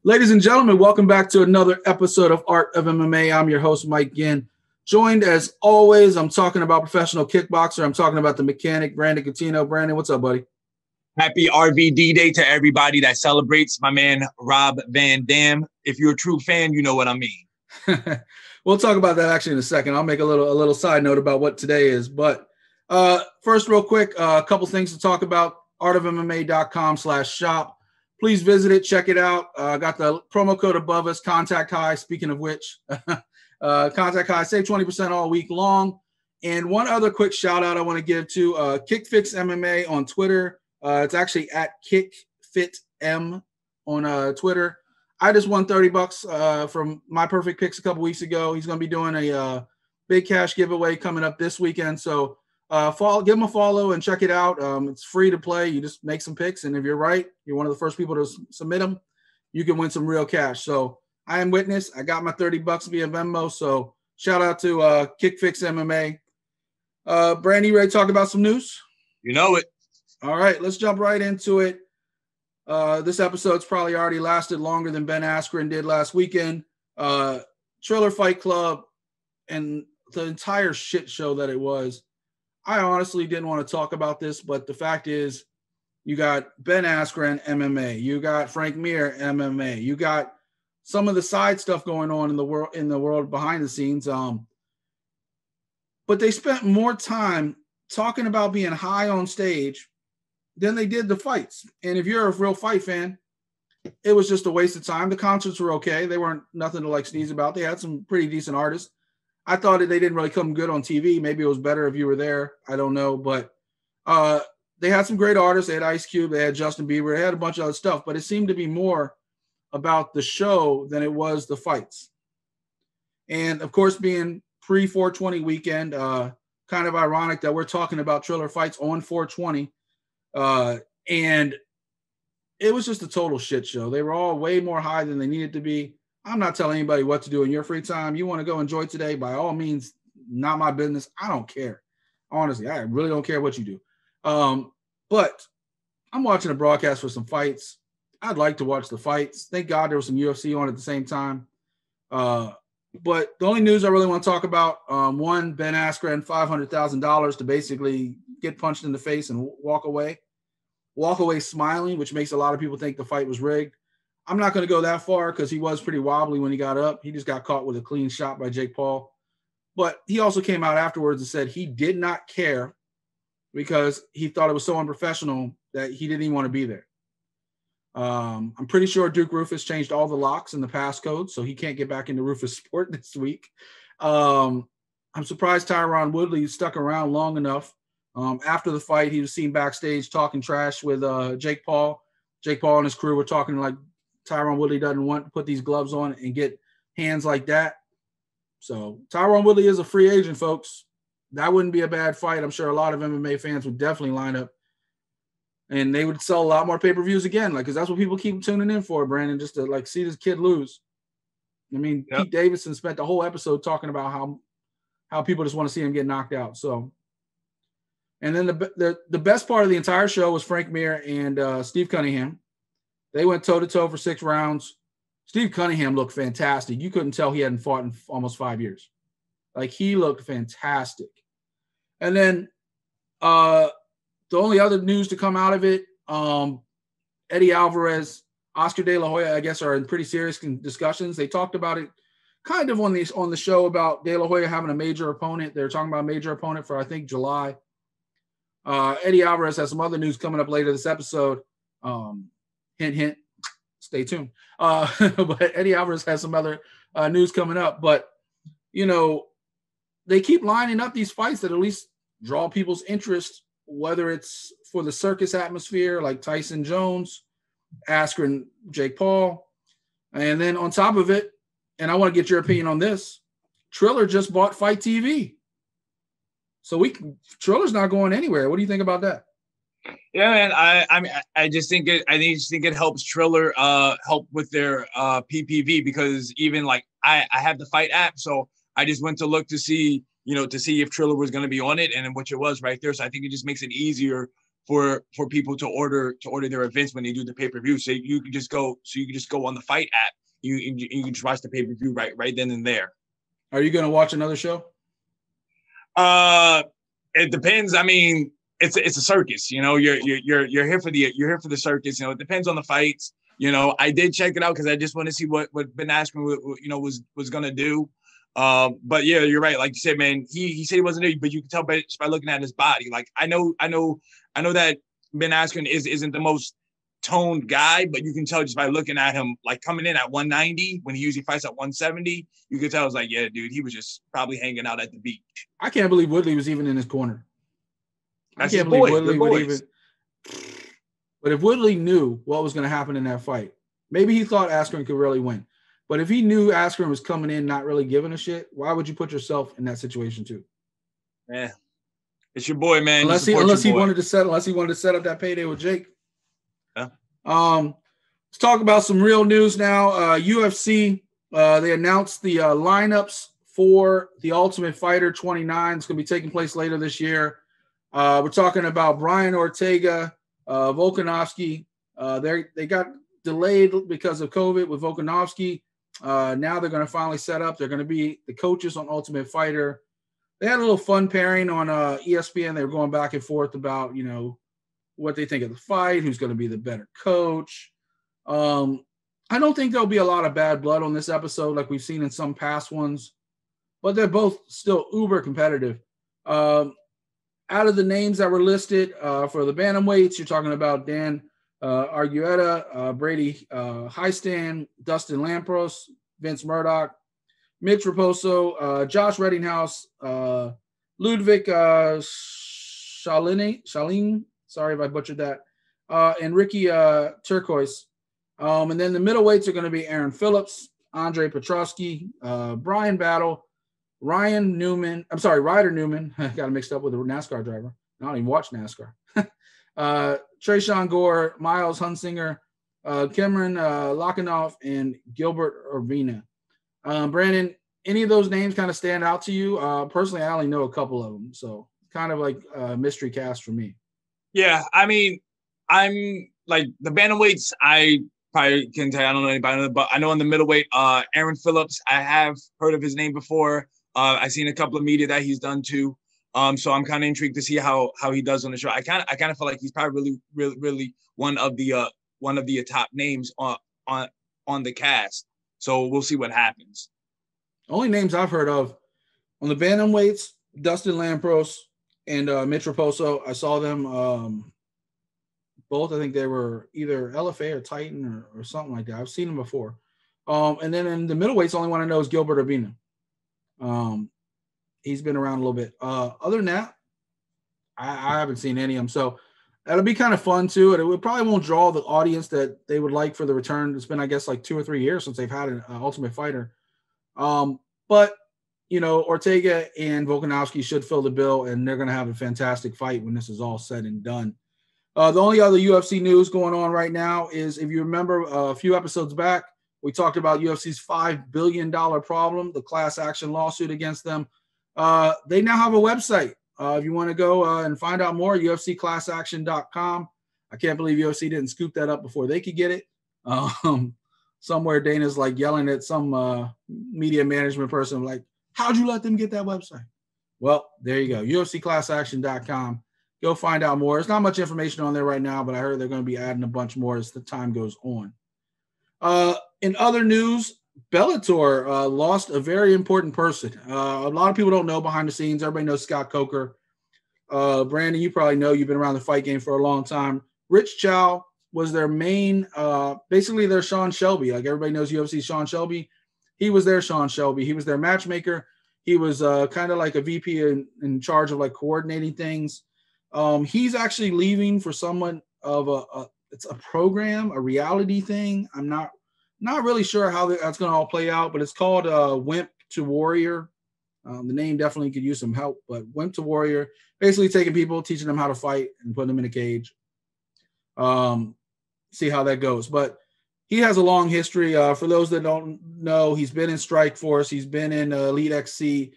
Ladies and gentlemen, welcome back to another episode of Art of MMA. I'm your host, Mike Ginn. Joined as always, I'm talking about professional kickboxer. I'm talking about the mechanic, Brandon Coutinho. Brandon, what's up, buddy? Happy RVD Day to everybody that celebrates my man, Rob Van Dam. If you're a true fan, you know what I mean. We'll talk about that actually in a second. I'll make a little side note about what today is. But first, real quick, a couple things to talk about. artofmma.com/shop. Please visit it. Check it out. Got the promo code above us, Contact High. Speaking of which, Contact High, save 20% all week long. And one other quick shout out I want to give to KickFix MMA on Twitter. It's actually at KickFitM on Twitter. I just won $30 from My Perfect Picks a couple weeks ago. He's going to be doing a big cash giveaway coming up this weekend. So give him a follow and check it out. It's free to play. You just make some picks, and if you're right, you're one of the first people to submit them. You can win some real cash. So I am witness. I got my $30 via Venmo. So shout out to KickFix MMA. Brandy, ready to talk about some news? You know it. All right, let's jump right into it. This episode's probably already lasted longer than Ben Askren did last weekend. Triller Fight Club and the entire shit show that it was. I honestly didn't want to talk about this, but the fact is you got Ben Askren, MMA. You got Frank Mir, MMA. You got some of the side stuff going on in the world behind the scenes. But they spent more time talking about being high on stage than they did the fights. And if you're a real fight fan, it was just a waste of time. The concerts were okay. They weren't nothing to like sneeze about. They had some pretty decent artists. I thought that they didn't really come good on TV. Maybe it was better if you were there. I don't know. But they had some great artists. They had Ice Cube. They had Justin Bieber. They had a bunch of other stuff. But it seemed to be more about the show than it was the fights. And, of course, being pre-420 weekend, kind of ironic that we're talking about Triller fights on 420. And it was just a total shit show. They were all way more high than they needed to be. I'm not telling anybody what to do in your free time. You want to go enjoy today, by all means, not my business. I don't care. Honestly, I really don't care what you do. But I'm watching a broadcast for some fights. I'd like to watch the fights. Thank God there was some UFC on at the same time. But the only news I really want to talk about, one, Ben Askren, $500,000 to basically get punched in the face and walk away smiling, which makes a lot of people think the fight was rigged. I'm not going to go that far because he was pretty wobbly when he got up. He just got caught with a clean shot by Jake Paul. But he also came out afterwards and said he did not care because he thought it was so unprofessional that he didn't even want to be there. I'm pretty sure Duke Rufus changed all the locks in the passcode, so he can't get back into Rufus Sport this week. I'm surprised Tyron Woodley stuck around long enough. After the fight, he was seen backstage talking trash with Jake Paul. Jake Paul and his crew were talking like Tyron Woodley doesn't want to put these gloves on and get hands like that. So Tyron Woodley is a free agent, folks. That wouldn't be a bad fight. I'm sure a lot of MMA fans would definitely line up. And they would sell a lot more pay-per-views again, like, because that's what people keep tuning in for, Brandon, just to like see this kid lose. I mean, yep. Pete Davidson spent the whole episode talking about how people just want to see him get knocked out. So, and then the best part of the entire show was Frank Mir and Steve Cunningham. They went toe-to-toe for 6 rounds. Steve Cunningham looked fantastic. You couldn't tell he hadn't fought in almost 5 years. Like, he looked fantastic. And then the only other news to come out of it, Eddie Alvarez, Oscar De La Hoya, I guess, are in pretty serious discussions. They talked about it kind of on the show about De La Hoya having a major opponent. They're talking about a major opponent for, I think, July. Eddie Alvarez has some other news coming up later this episode. Hint, hint, stay tuned. But Eddie Alvarez has some other news coming up. But, you know, they keep lining up these fights that at least draw people's interest, whether it's for the circus atmosphere, like Tyson Jones, Askren, Jake Paul. And then on top of it, and I want to get your opinion on this, Triller just bought Fight TV. So Triller's not going anywhere. What do you think about that? Yeah, man. I just think it helps Triller help with their PPV, because even like I have the Fight app, so I just went to look to see if Triller was going to be on it, and which it was right there. So I think it just makes it easier for people to order their events when they do the pay-per-view. So you can just go on the Fight app. You can just watch the pay-per-view right then and there. Are you going to watch another show? It depends. I mean, it's a circus. You know, you're here for the circus. You know, it depends on the fights. You know, I did check it out because I just want to see what Ben Askew, was going to do. But yeah, you're right. Like you said, man, he said he wasn't there, but you can tell just by looking at his body. Like I know that Ben Askren isn't the most toned guy, but you can tell just by looking at him, like coming in at 190 when he usually fights at 170. You could tell it's like, yeah, dude, he was just probably hanging out at the beach. I can't believe Woodley was even in his corner. That's I can't believe Woodley would even. But if Woodley knew what was going to happen in that fight, maybe he thought Askren could really win. But if he knew Askren was coming in not really giving a shit, why would you put yourself in that situation too? Yeah, it's your boy, man. Unless he wanted to set up that payday with Jake. Yeah. Let's talk about some real news now. UFC, they announced the lineups for the Ultimate Fighter 29. It's going to be taking place later this year. We're talking about Brian Ortega, Volkanovski. They got delayed because of COVID with Volkanovski. Now they're going to finally set up. They're going to be the coaches on Ultimate Fighter. They had a little fun pairing on ESPN. They were going back and forth about, what they think of the fight, who's going to be the better coach. I don't think there'll be a lot of bad blood on this episode like we've seen in some past ones, but they're both still uber competitive. Out of the names that were listed for the bantamweights, you're talking about Dan Argueta, Brady Heistan, Dustin Lampros, Vince Murdoch, Mitch Raposo, Josh Reddinghouse, Ludwig Shaline, sorry if I butchered that, and Ricky Turquoise. And then the middleweights are going to be Aaron Phillips, Andre Petrosky, Brian Battle, Ryder Newman. I got it mixed up with a NASCAR driver. I don't even watch NASCAR. Trayshawn Gore, Miles Hunsinger, Cameron Lochanoff, and Gilbert Urbina. Brandon, any of those names kind of stand out to you? Personally, I only know a couple of them, so kind of like a mystery cast for me. Yeah, I mean, I'm like the bantamweights. I probably can tell you I don't know anybody, but I know in the middleweight, Aaron Phillips. I have heard of his name before. I've seen a couple of media that he's done too. So I'm kind of intrigued to see how he does on the show. I kind of feel like he's probably really one of the top names on the cast. So we'll see what happens. Only names I've heard of on the bantamweights: Dustin Lampros and Mitch Raposo. I saw them both. I think they were either LFA or Titan or something like that. I've seen them before. And then in the middleweights, the only one I know is Gilbert Urbina. He's been around a little bit. Other than that, I haven't seen any of them. So that'll be kind of fun too. And it probably won't draw the audience that they would like for the return. It's been, I guess, like 2 or 3 years since they've had an Ultimate Fighter. But, Ortega and Volkanovski should fill the bill, and they're going to have a fantastic fight when this is all said and done. The only other UFC news going on right now is, if you remember a few episodes back, we talked about UFC's $5 billion problem, the class action lawsuit against them. They now have a website. If you want to go and find out more, UFCclassaction.com. I can't believe UFC didn't scoop that up before they could get it. Somewhere Dana's like yelling at some media management person like, how'd you let them get that website? Well, there you go. UFCclassaction.com. Go find out more. There's not much information on there right now, but I heard they're going to be adding a bunch more as the time goes on. In other news, Bellator lost a very important person. A lot of people don't know behind the scenes. Everybody knows Scott Coker. Brandon, you probably know. You've been around the fight game for a long time. Rich Chow was their main, basically their Sean Shelby. Like everybody knows UFC Sean Shelby. He was their Sean Shelby. He was their matchmaker. He was kind of like a VP in charge of like coordinating things. He's actually leaving for someone of it's a program, a reality thing. I'm not really sure how that's going to all play out, but it's called Wimp to Warrior. The name definitely could use some help, but Wimp to Warrior, basically taking people, teaching them how to fight and putting them in a cage. See how that goes. But he has a long history. For those that don't know, he's been in Strikeforce. He's been in Elite XC.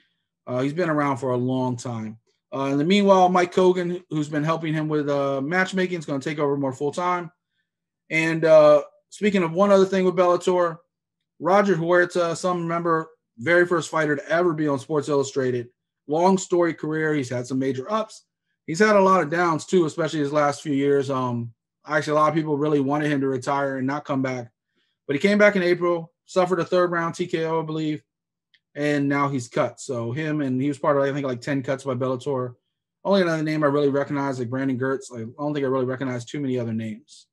He's been around for a long time. In the meanwhile, Mike Kogan, who's been helping him with matchmaking, is going to take over more full-time. And speaking of one other thing with Bellator, Roger Huerta, some remember, very first fighter to ever be on Sports Illustrated. Long story career. He's had some major ups. He's had a lot of downs too, especially his last few years. Actually, a lot of people really wanted him to retire and not come back. But he came back in April, suffered a third-round TKO, I believe, and now he's cut. So he was part of, I think, like 10 cuts by Bellator. Only another name I really recognize, like Brandon Gertz. I don't think I really recognize too many other names.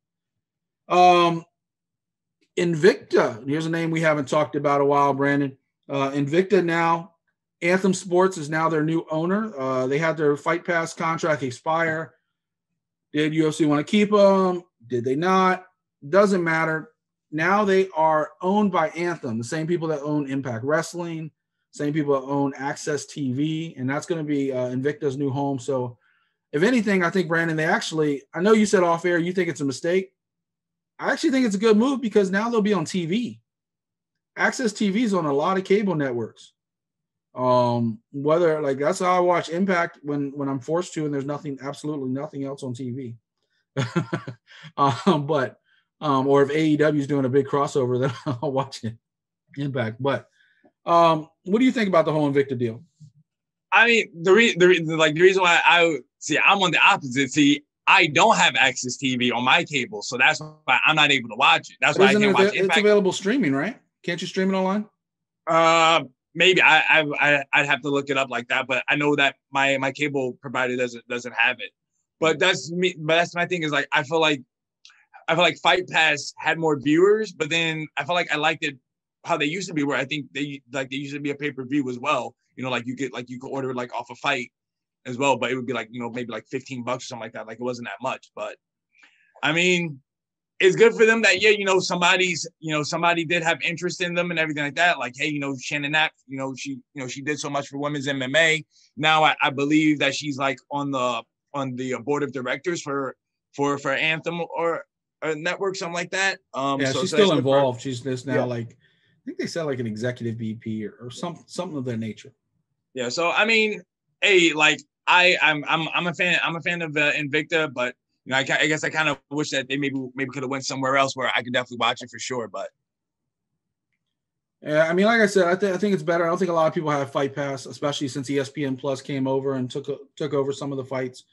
Invicta. Here's a name we haven't talked about a while, Brandon. Invicta now, Anthem Sports is now their new owner. They had their Fight Pass contract expire. Did UFC want to keep them? Did they not? Doesn't matter. Now they are owned by Anthem, the same people that own Impact Wrestling, same people that own Access TV, and that's going to be Invicta's new home. So if anything, I think, Brandon, I know you said off air you think it's a mistake. I actually think it's a good move because now they'll be on TV. Access TV is on a lot of cable networks. That's how I watch Impact when I'm forced to, and there's absolutely nothing else on TV. Or if AEW is doing a big crossover, then I'll watch it. Impact. But what do you think about the whole Invicta deal? I mean, the reason why I'm on the opposite. See, I don't have Access TV on my cable, so that's why I'm not able to watch it. That's why I can't watch it. It's available streaming, right? Can't you stream it online? Maybe I'd have to look it up like that, but I know that my cable provider doesn't have it. But that's me. But that's my thing is like I feel like Fight Pass had more viewers, but then I felt like I liked it how they used to be, where I think they used to be a pay-per-view as well. You know, you could order it like off a fight as well, but it would be like, maybe like $15 or something like that. Like it wasn't that much, but I mean, it's good for them that, somebody did have interest in them and everything like that. Like, hey, Shannon Knapp, she did so much for women's MMA. Now I believe that she's like on the board of directors for Anthem or a network, something like that. She's still involved. She's this now, I think they said like an executive VP or something of that nature. Yeah. So I mean, hey, like I'm a fan of Invicta, but I guess I kind of wish that they maybe could have went somewhere else where I could definitely watch it for sure. But yeah, I mean, like I said, I think it's better. I don't think a lot of people have Fight Pass, especially since ESPN Plus came over and took over some of the fights.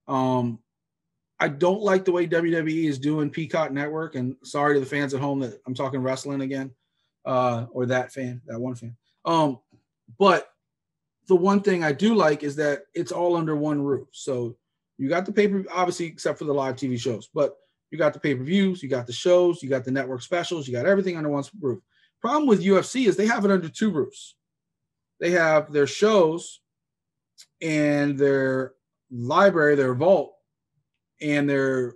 I don't like the way WWE is doing Peacock Network, and sorry to the fans at home that I'm talking wrestling again, or that one fan. But the one thing I do like is that it's all under one roof. So you got the pay-per-view, obviously, except for the live TV shows, but you got the pay-per-views, you got the shows, you got the network specials, you got everything under one roof. Problem with UFC is they have it under two roofs. They have their shows and their library, their vault, and their,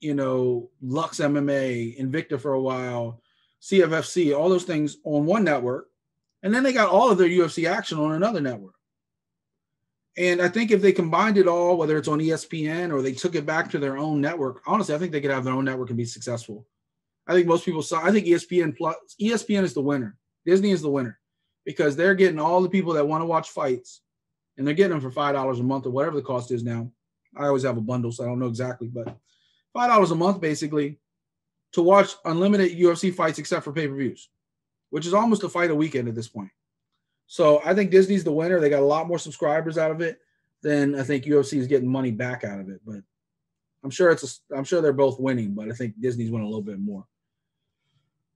Lux MMA, Invicta for a while, CFFC, all those things on one network. And then they got all of their UFC action on another network. And I think if they combined it all, whether it's on ESPN or they took it back to their own network, honestly, I think they could have their own network and be successful. I think most people I think ESPN is the winner. Disney is the winner because they're getting all the people that want to watch fights, and they're getting them for $5 a month or whatever the cost is now. I always have a bundle, so I don't know exactly, but $5 a month basically to watch unlimited UFC fights except for pay-per-views, which is almost a fight a weekend at this point. So I think Disney's the winner. They got a lot more subscribers out of it than I think UFC is getting money back out of it. But I'm sure they're both winning, but I think Disney's winning a little bit more.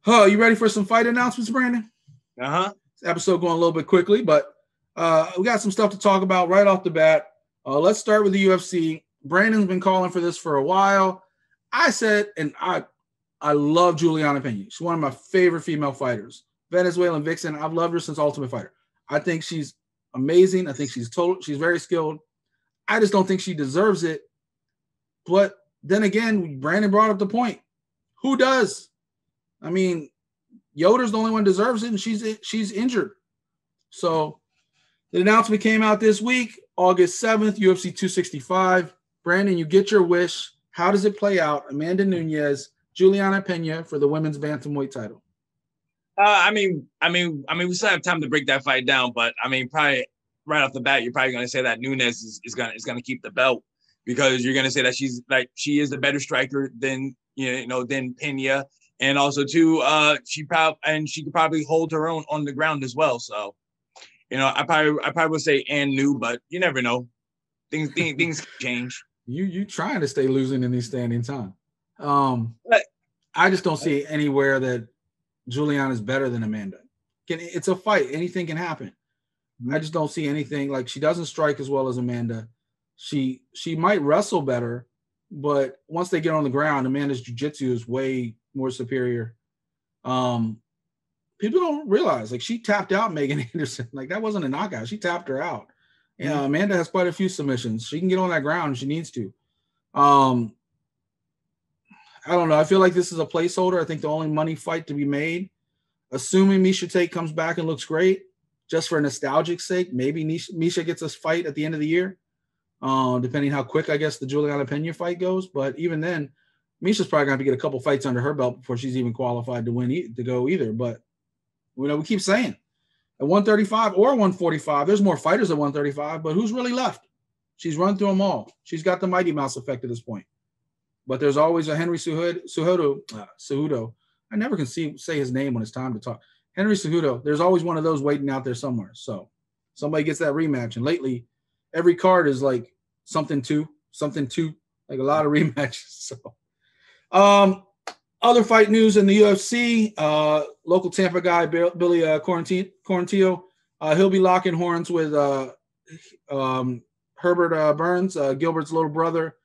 You ready for some fight announcements, Brandon? Uh-huh. This episode going a little bit quickly, but we got some stuff to talk about right off the bat. Let's start with the UFC. Brandon's been calling for this for a while. I said, and I love Juliana Pena. She's one of my favorite female fighters. Venezuelan vixen. I've loved her since Ultimate Fighter. I think she's amazing. I think she's very skilled. I just don't think she deserves it. But then again, Brandon brought up the point. Who does? I mean, Yoder's the only one who deserves it, and she's injured. So the announcement came out this week, August 7th, UFC 265. Brandon, you get your wish. How does it play out? Amanda Nunes, Juliana Pena for the women's bantamweight title. I mean, we still have time to break that fight down, but I mean, probably right off the bat, you're probably going to say that Nunes is gonna keep the belt, because you're going to say that she is the better striker than than Pena, and also too she could probably hold her own on the ground as well. So I probably would say and new, but you never know. Things change. You trying to stay losing in these standing time. I just don't see anywhere that Juliana is better than Amanda. It's a fight. Anything can happen. I just don't see anything. Like, she doesn't strike as well as Amanda. She might wrestle better, but once they get on the ground, Amanda's jiu-jitsu is way more superior. People don't realize, like, she tapped out Megan Anderson. Like, that wasn't a knockout. She tapped her out. Amanda has quite a few submissions. She can get on that ground if she needs to. I don't know. I feel like this is a placeholder. I think the only money fight to be made, assuming Miesha Tate comes back and looks great, just for nostalgic sake, maybe Miesha gets us fight at the end of the year, depending how quick, I guess, the Juliana Pena fight goes. But even then, Miesha's probably going to have to get a couple fights under her belt before she's even qualified to go either. But, we keep saying, at 135 or 145, there's more fighters at 135, but who's really left? She's run through them all. She's got the Mighty Mouse effect at this point. But there's always a Henry Cejudo. I never can say his name when it's time to talk. Henry Cejudo. There's always one of those waiting out there somewhere. So somebody gets that rematch. And lately, every card is like something two, like a lot of rematches. So, other fight news in the UFC, local Tampa guy, Billy Quarantillo, he'll be locking horns with Herbert Burns, Gilbert's little brother.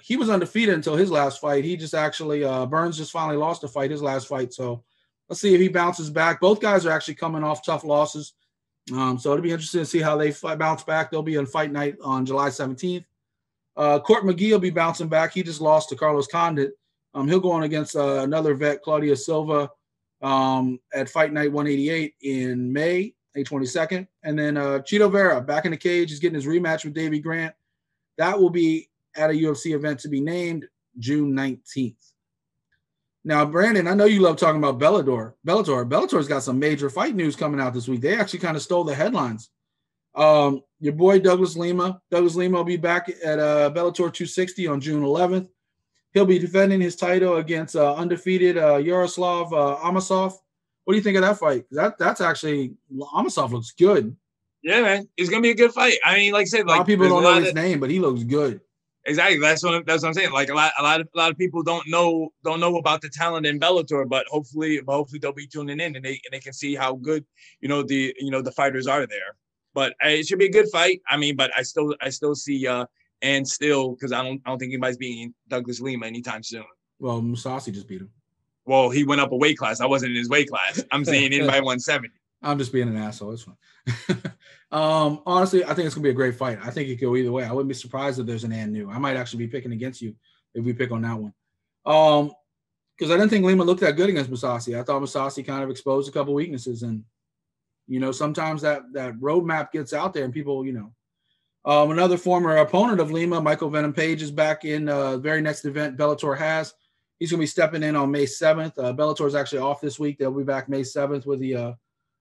He was undefeated until his last fight. He just actually, Burns just finally lost a fight, his last fight. So let's see if he bounces back. Both guys are actually coming off tough losses. So it'll be interesting to see how they bounce back. They'll be on fight night on July 17th. Court McGee will be bouncing back. He just lost to Carlos Condit. He'll go on against another vet, Claudia Silva, at Fight Night 188 in May 22nd. And then Chito Vera back in the cage. He's getting his rematch with Davey Grant. That will be at a UFC event to be named June 19th. Now, Brandon, I know you love talking about Bellator. Bellator's got some major fight news coming out this week. They actually kind of stole the headlines. Your boy Douglas Lima will be back at Bellator 260 on June 11th. He'll be defending his title against undefeated Yaroslav Amosov. What do you think of that fight? That's actually, Amosov looks good. Yeah, man, it's gonna be a good fight. I mean, like I said, a lot of people don't know his name, but he looks good. Exactly, that's what I'm saying. Like a lot of people don't know about the talent in Bellator, but hopefully they'll be tuning in and they can see how good the fighters are there. But it should be a good fight. I mean, but I still see because I don't think anybody's beating Douglas Lima anytime soon. Well, Musasi just beat him. Well, he went up a weight class. I wasn't in his weight class. I'm saying anybody 170. I'm just being an asshole. It's fine. Honestly, I think it's gonna be a great fight. I think it could go either way. I wouldn't be surprised if there's an and new. I might actually be picking against you if we pick on that one. Because I didn't think Lima looked that good against Musasi. I thought Musasi kind of exposed a couple weaknesses, and sometimes that roadmap gets out there, and people, another former opponent of Lima, Michael Venom Page, is back in the very next event Bellator has. He's going to be stepping in on May 7th. Bellator is actually off this week. They'll be back May 7th with the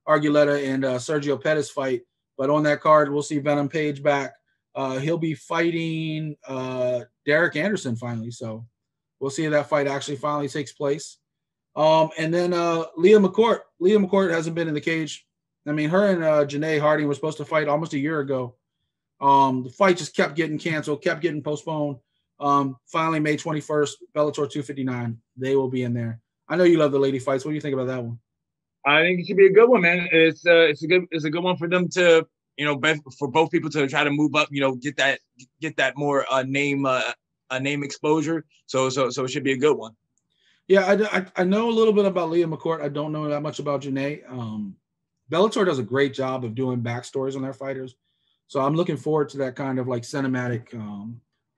Arguleta and Sergio Pettis fight. But on that card, we'll see Venom Page back. He'll be fighting Derek Anderson finally. So we'll see if that fight actually finally takes place. And then Leah McCourt. Leah McCourt hasn't been in the cage. I mean, her and Janae Harding were supposed to fight almost a year ago. The fight just kept getting canceled, kept getting postponed. Finally, May 21st, Bellator 259. They will be in there. I know you love the lady fights. What do you think about that one? I think it should be a good one, man. It's a good one for them to, for both people to try to move up, get that more name exposure. So it should be a good one. Yeah, I know a little bit about Leah McCourt. I don't know that much about Janae. Bellator does a great job of doing backstories on their fighters. So I'm looking forward to that kind of like cinematic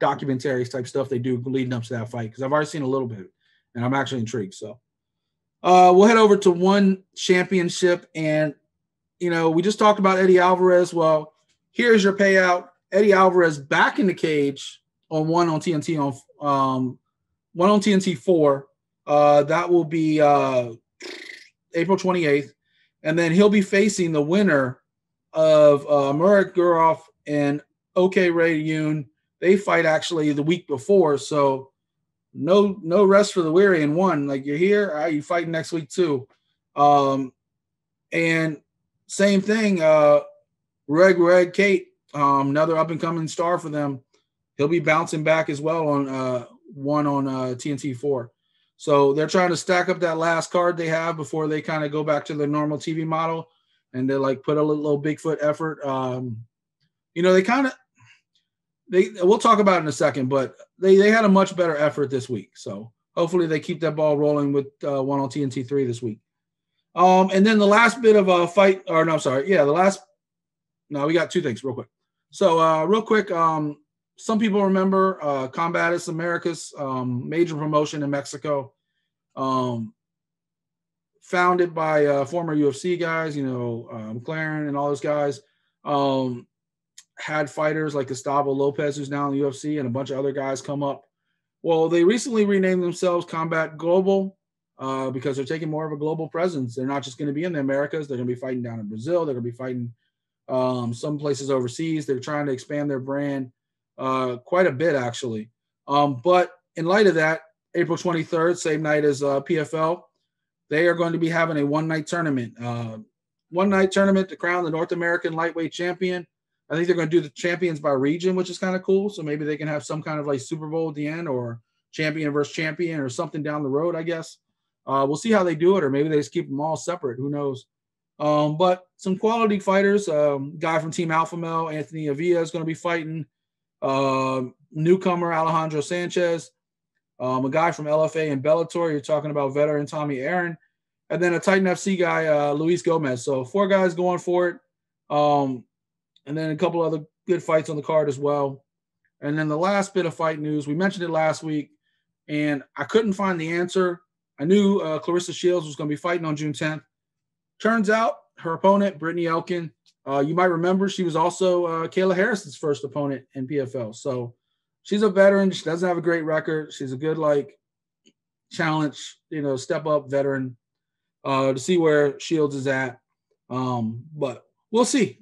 documentaries type stuff they do leading up to that fight, because I've already seen a little bit and I'm actually intrigued. So we'll head over to one championship, and we just talked about Eddie Alvarez. Well, here's your payout. Eddie Alvarez back in the cage on one on TNT on one on TNT 4. That will be April 28th, and then he'll be facing the winner of Murat Gurov and OK Ray Yoon. They fight actually the week before, so no rest for the weary in one. Like, you're here, all right, you fighting next week too. And same thing, Reg Kate, another up and coming star for them. He'll be bouncing back as well on one on TNT 4. So they're trying to stack up that last card they have before they kind of go back to their normal TV model, and they like put a little Bigfoot effort. We'll talk about it in a second, but they had a much better effort this week. So hopefully they keep that ball rolling with one on TNT 3 this week. And then the last bit of a fight, or no, sorry. Yeah, we got two things real quick. So real quick, some people remember Combatus Americas, major promotion in Mexico, founded by former UFC guys, McLaren and all those guys. Had fighters like Gustavo Lopez, who's now in the UFC, and a bunch of other guys come up. Well, they recently renamed themselves Combat Global because they're taking more of a global presence. They're not just going to be in the Americas. They're going to be fighting down in Brazil. They're going to be fighting some places overseas. They're trying to expand their brand quite a bit, actually. But in light of that, April 23rd, same night as PFL, they are going to be having a one-night tournament. One-night tournament to crown the North American lightweight champion. I think they're going to do the champions by region, which is kind of cool. So maybe they can have some kind of like Super Bowl at the end, or champion versus champion, or something down the road, I guess. We'll see how they do it, or maybe they just keep them all separate. Who knows? But some quality fighters. Guy from Team Alpha Male, Anthony Avila, is going to be fighting. Newcomer Alejandro Sanchez. A guy from LFA and Bellator. You're talking about veteran Tommy Aaron. And then a Titan FC guy, Luis Gomez. So 4 guys going for it. And then a couple other good fights on the card as well. And then the last bit of fight news, we mentioned it last week, and I couldn't find the answer. I knew Clarissa Shields was going to be fighting on June 10th. Turns out her opponent, Brittany Elkin, you might remember she was also Kayla Harrison's first opponent in PFL. So she's a veteran. She doesn't have a great record. She's a good, challenge, step up veteran to see where Shields is at. But we'll see.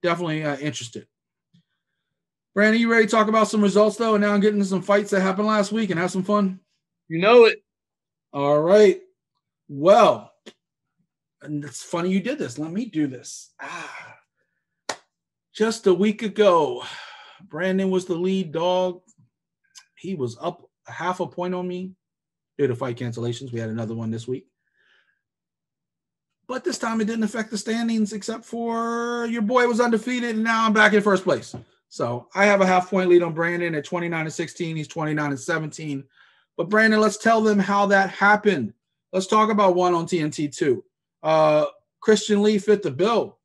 Definitely interested. Brandon, you ready to talk about some results, though? And now I'm getting into some fights that happened last week and have some fun? You know it. All right. Well, and it's funny you did this. Let me do this. Just a week ago, Brandon was the lead dog. He was up half a point on me due to fight cancellations. We had another one this week. But this time it didn't affect the standings, except for your boy was undefeated, and now I'm back in first place. So I have a half-point lead on Brandon at 29-16. He's 29-17. But Brandon, let's tell them how that happened. Let's talk about one on TNT 2. Christian Lee fit the bill.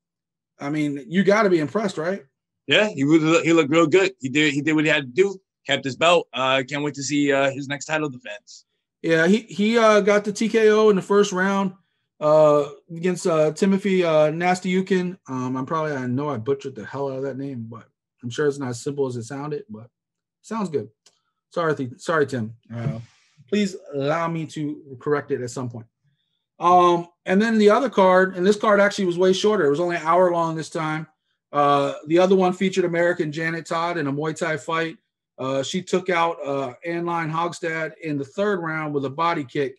I mean, you got to be impressed, right? Yeah, he looked real good. He did what he had to do. Kept his belt. Can't wait to see his next title defense. Yeah, he got the TKO in the first round. Against Timothy Nastyukhin. I know I butchered the hell out of that name, but I'm sure it's not as simple as it sounded, but sounds good. Sorry, Tim. Please allow me to correct it at some point. And then the other card, and this card actually was way shorter. It was only an hour long this time. The other one featured American Janet Todd in a Muay Thai fight. She took out Anline Hogstad in the third round with a body kick.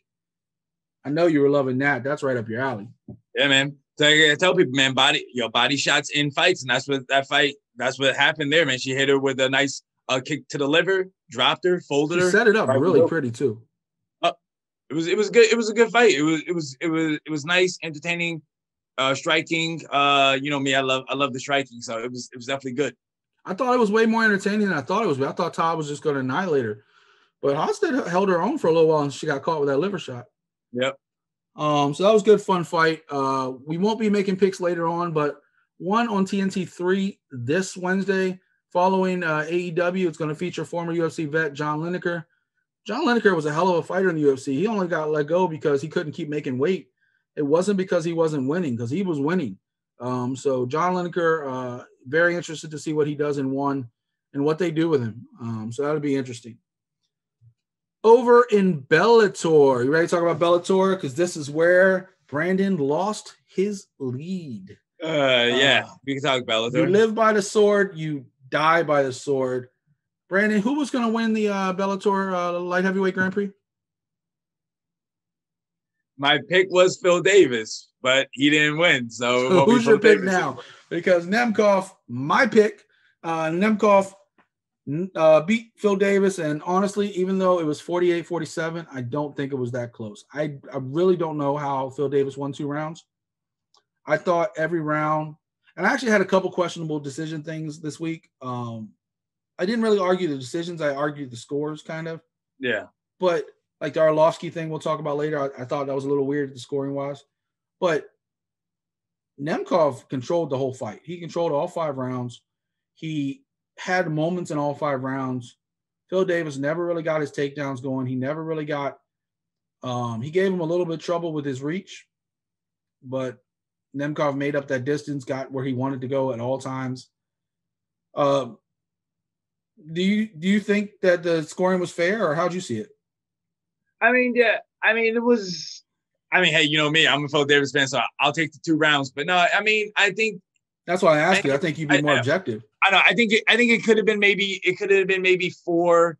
I know you were loving that. That's right up your alley. Yeah, man. So I tell people, man, body shots in fights, and that's what happened there, man. She hit her with a nice kick to the liver, dropped her, folded her. Set it up really pretty too. It was good. It was a good fight. It was nice, entertaining, striking. Me, I love the striking, so it was definitely good. I thought it was way more entertaining than I thought it was. I thought Todd was just going to annihilate her, but Hogstad held her own for a little while, and she got caught with that liver shot. Yep. So that was a good, fun fight. We won't be making picks later on, but one on TNT 3 this Wednesday following AEW. It's going to feature former UFC vet John Lineker. John Lineker was a hell of a fighter in the UFC. He only got let go because he couldn't keep making weight. It wasn't because he wasn't winning, because he was winning. So John Lineker, very interested to see what he does in one and what they do with him. So that'll be interesting. Over in Bellator. You ready to talk about Bellator? Because this is where Brandon lost his lead. Yeah, we can talk Bellator. You live by the sword, you die by the sword. Brandon, who was going to win the Bellator light heavyweight Grand Prix? My pick was Phil Davis, but he didn't win. So who's your pick now? Because Nemkov, my pick, Nemkov beat Phil Davis. And honestly, even though it was 48-47, I don't think it was that close. I really don't know how Phil Davis won 2 rounds. I thought every round, and I actually had a couple questionable decision things this week. I didn't really argue the decisions. I argued the scores kind of. Yeah. But like the Arlovsky thing we'll talk about later, I thought that was a little weird, the scoring wise. But Nemkov controlled the whole fight. He controlled all 5 rounds. He had moments in all 5 rounds. Phil Davis never really got his takedowns going. He never really got he gave him a little bit of trouble with his reach, but Nemkov made up that distance, got where he wanted to go at all times. Do you think that the scoring was fair, or how'd you see it? I mean, yeah. I mean, it was. I mean, hey, you know me. I'm a Phil Davis fan, so I'll take the 2 rounds. But no, I mean, I think that's why I asked you. I think you'd be more objective. I know. I think it could have been maybe. It could have been maybe 4.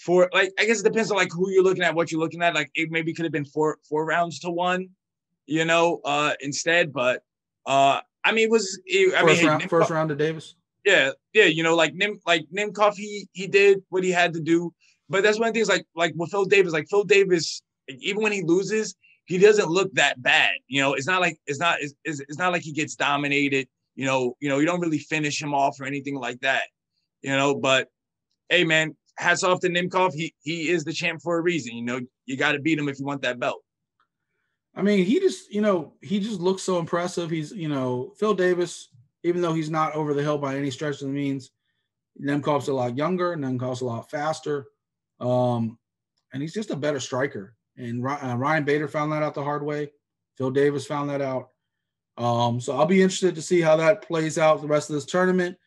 Like, I guess it depends on like who you're looking at, what you're looking at. Like, it maybe could have been 4 rounds to 1. You know, instead. But I mean, it was. First round to Davis. Yeah, you know, like Nemkov, he did what he had to do, but that's one of the things. Like with Phil Davis, even when he loses, he doesn't look that bad. You know, it's not like he gets dominated. You know, you don't really finish him off or anything like that. You know, but hey, man, hats off to Nemkov. He is the champ for a reason. You know, you got to beat him if you want that belt. I mean, he just looks so impressive. He's, Phil Davis. Even though he's not over the hill by any stretch of the means, Nemkov's a lot younger, Nemkov's a lot faster, and he's just a better striker. And Ryan Bader found that out the hard way. Phil Davis found that out. So I'll be interested to see how that plays out the rest of this tournament.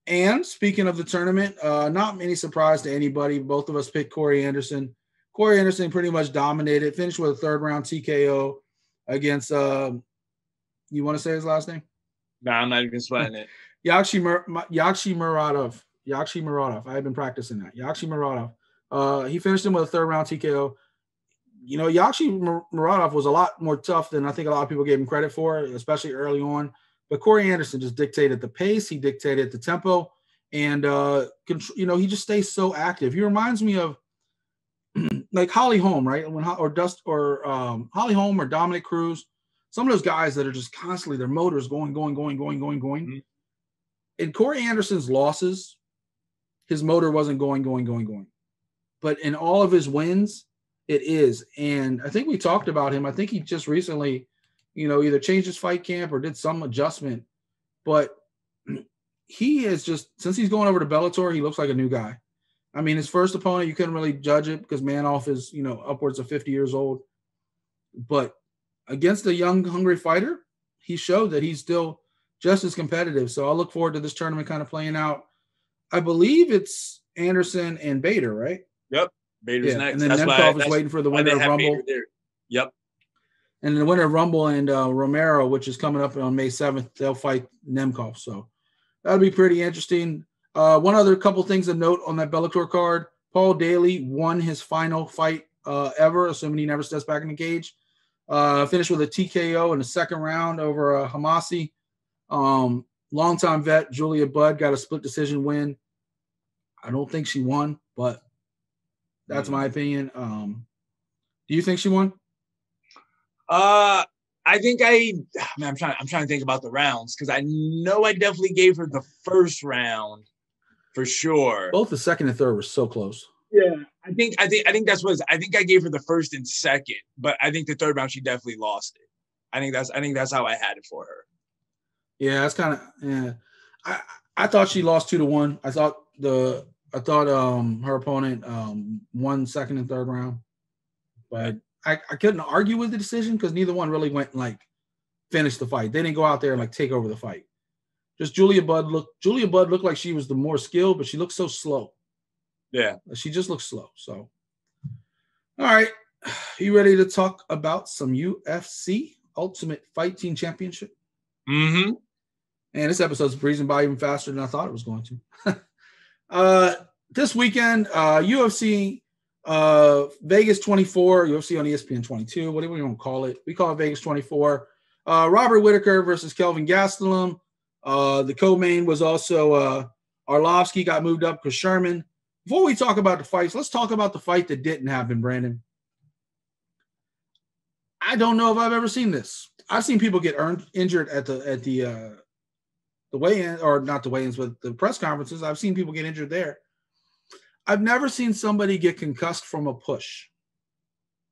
And speaking of the tournament, not any surprise to anybody. Both of us picked Corey Anderson. Corey Anderson pretty much dominated, finished with a 3rd round TKO against, you want to say his last name? No, I'm not even sweating it. Yakshi Muradov. I have been practicing that. Yakshi Muradov. He finished him with a 3rd round TKO. You know, Yakshi Muradov was a lot more tough than I think a lot of people gave him credit for, especially early on. But Corey Anderson just dictated the pace. He dictated the tempo. And, he just stays so active. He reminds me of like Holly Holm, right? Holly Holm or Dominic Cruz. Some of those guys that are just constantly, their motors going. Mm-hmm. In Corey Anderson's losses, his motor wasn't going. But in all of his wins, it is. And I think we talked about him. I think he just recently, either changed his fight camp or did some adjustment. But he has just, since he's going over to Bellator, he looks like a new guy. I mean, his first opponent, you couldn't really judge it because Manoff is, upwards of 50 years old. But against a young, hungry fighter, he showed that he's still just as competitive. So I'll look forward to this tournament kind of playing out. I believe it's Anderson and Bader, right? Yep. Bader's next. And then Nemkov is waiting for the winner of Rumble. Yep. And the winner of Rumble and Romero, which is coming up on May 7th, they'll fight Nemkov. So that'll be pretty interesting. One other couple things of note on that Bellator card. Paul Daly won his final fight ever, assuming he never steps back in the cage. Finished with a TKO in the 2nd round over Hamasi. Longtime vet Julia Budd got a split decision win. I don't think she won, but that's my opinion. Do you think she won? I think I'm trying to think about the rounds because I know I definitely gave her the 1st round for sure. Both the 2nd and 3rd were so close. Yeah, I think that's what I think I gave her the 1st and 2nd, but I think the 3rd round she definitely lost it. I think that's how I had it for her. Yeah, that's kind of I thought she lost 2-1. I thought her opponent won 2nd and 3rd round, but I couldn't argue with the decision because neither one really went and finish the fight. They didn't go out there and take over the fight. Just Julia Budd looked like she was the more skilled, but she looked so slow. Yeah. She just looks slow. So, all right. You ready to talk about some UFC? Ultimate Fight Team Championship. Mm-hmm. And this episode's breezing by even faster than I thought it was going to. This weekend, UFC Vegas 24, UFC on ESPN 22. What do we want to call it? We call it Vegas 24. Robert Whittaker versus Kelvin Gastelum. The co-main was also Arlovsky got moved up because Sherman. Before we talk about the fights, let's talk about the fight that didn't happen, Brandon. I don't know if I've ever seen this. I've seen people get injured at the weigh-in, or not the weigh-ins, but the press conferences. I've seen people get injured there. I've never seen somebody get concussed from a push.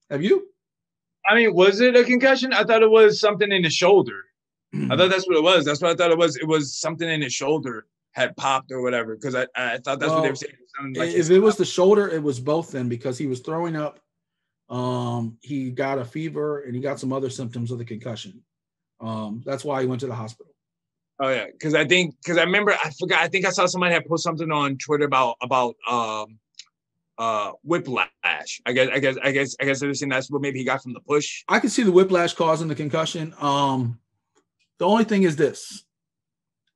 Have you? I mean, was it a concussion? I thought it was something in the shoulder. I thought that's what it was. That's what I thought it was. It was something in his shoulder had popped or whatever, because I thought that's what they were saying. If it was the shoulder, it was both then, because he was throwing up. He got a fever and he got some other symptoms of the concussion. That's why he went to the hospital. Oh yeah, because I remember, I forgot. I think I saw somebody had posted something on Twitter about whiplash. I guess they're saying that's what maybe he got from the push. I could see the whiplash causing the concussion. The only thing is this: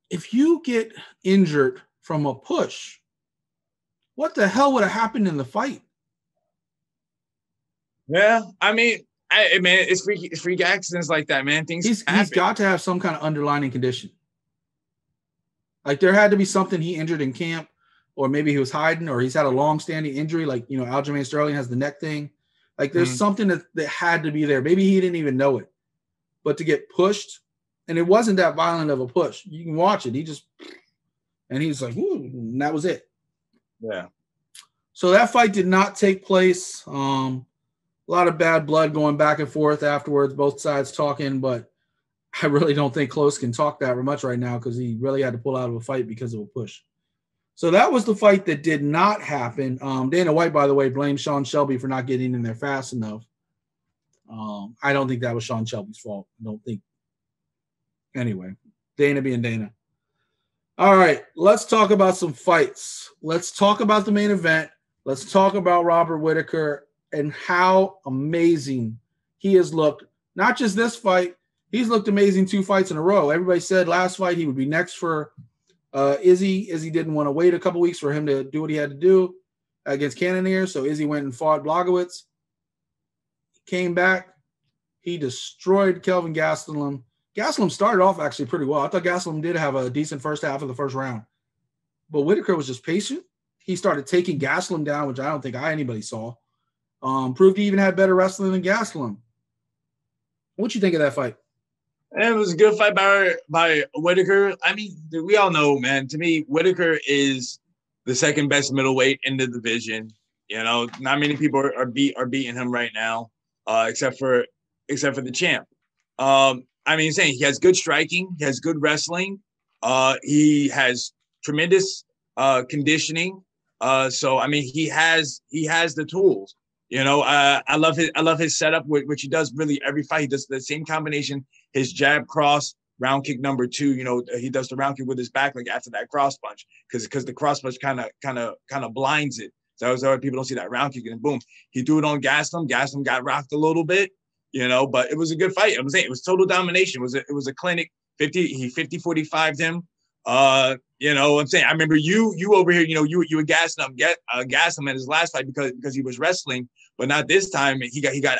if you get injured from a push, what the hell would have happened in the fight? Yeah, I mean, it's freak accidents like that, man. He's got to have some kind of underlying condition. Like, there had to be something he injured in camp, or maybe he was hiding, or he's had a long-standing injury, like, Aljamain Sterling has the neck thing. Like, there's something that had to be there. Maybe he didn't even know it. But to get pushed, and it wasn't that violent of a push. You can watch it. And he's like, ooh, and that was it. Yeah. So that fight did not take place. A lot of bad blood going back and forth afterwards, both sides talking, but I really don't think Close can talk that much right now, because he really had to pull out of a fight because of a push. So that was the fight that did not happen. Dana White, by the way, blamed Sean Shelby for not getting in there fast enough. I don't think that was Sean Shelby's fault. I don't think. Anyway, Dana being Dana. All right, let's talk about some fights. Let's talk about the main event. Let's talk about Robert Whittaker and how amazing he has looked. Not just this fight. He's looked amazing 2 fights in a row. Everybody said last fight he would be next for Izzy. Izzy didn't want to wait a couple weeks for him to do what he had to do against Cannonier, so Izzy went and fought Blachowicz. He came back. He destroyed Kelvin Gastelum. Gastelum started off actually pretty well. I thought Gastelum did have a decent first half of the first round. But Whittaker was just patient. He started taking Gastelum down, which I don't think anybody saw. Proved he even had better wrestling than Gastelum. What you think of that fight? It was a good fight by Whittaker. I mean, we all know, man. To me, Whittaker is the second best middleweight in the division. Not many people are beating him right now, except for the champ. I mean, saying he has good striking, he has good wrestling, he has tremendous conditioning. So I mean, he has the tools. I love his setup, which he does really every fight. He does the same combination. His jab cross, round kick number 2. He does the round kick with his back, like after that cross punch, because the cross punch kind of blinds it. So that's why people don't see that round kick, and boom, he threw it on Gastelum. Gastelum got rocked a little bit, but it was a good fight. I'm saying it was total domination. It was a clinic. 50-45'd him. I'm saying, I remember you over here, you were gassing him in his last fight because he was wrestling, but not this time. He got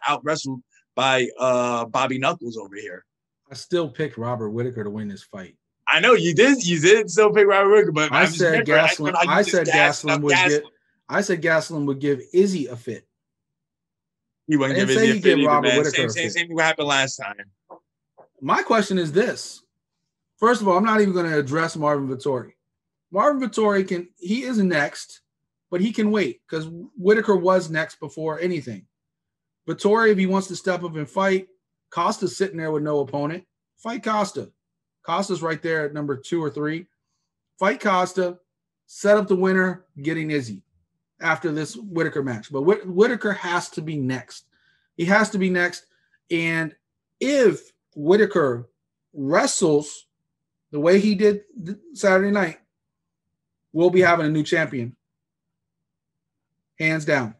out wrestled by Bobby Knuckles over here. I still picked Robert Whittaker to win this fight. I know you did still pick Robert Whittaker, but I said Gastelum would give Izzy a fit. He wouldn't give Izzy a fit either, man. Same thing what happened last time. My question is this. First of all, I'm not even going to address Marvin Vettori. Marvin Vettori he is next, but he can wait because Whittaker was next before anything. Vettori, if he wants to step up and fight, Costa's sitting there with no opponent. Fight Costa. Costa's right there at number 2 or 3. Fight Costa, set up the winner, getting Izzy after this Whittaker match. But Whittaker has to be next. He has to be next. And if Whittaker wrestles the way he did Saturday night, we'll be having a new champion. Hands down.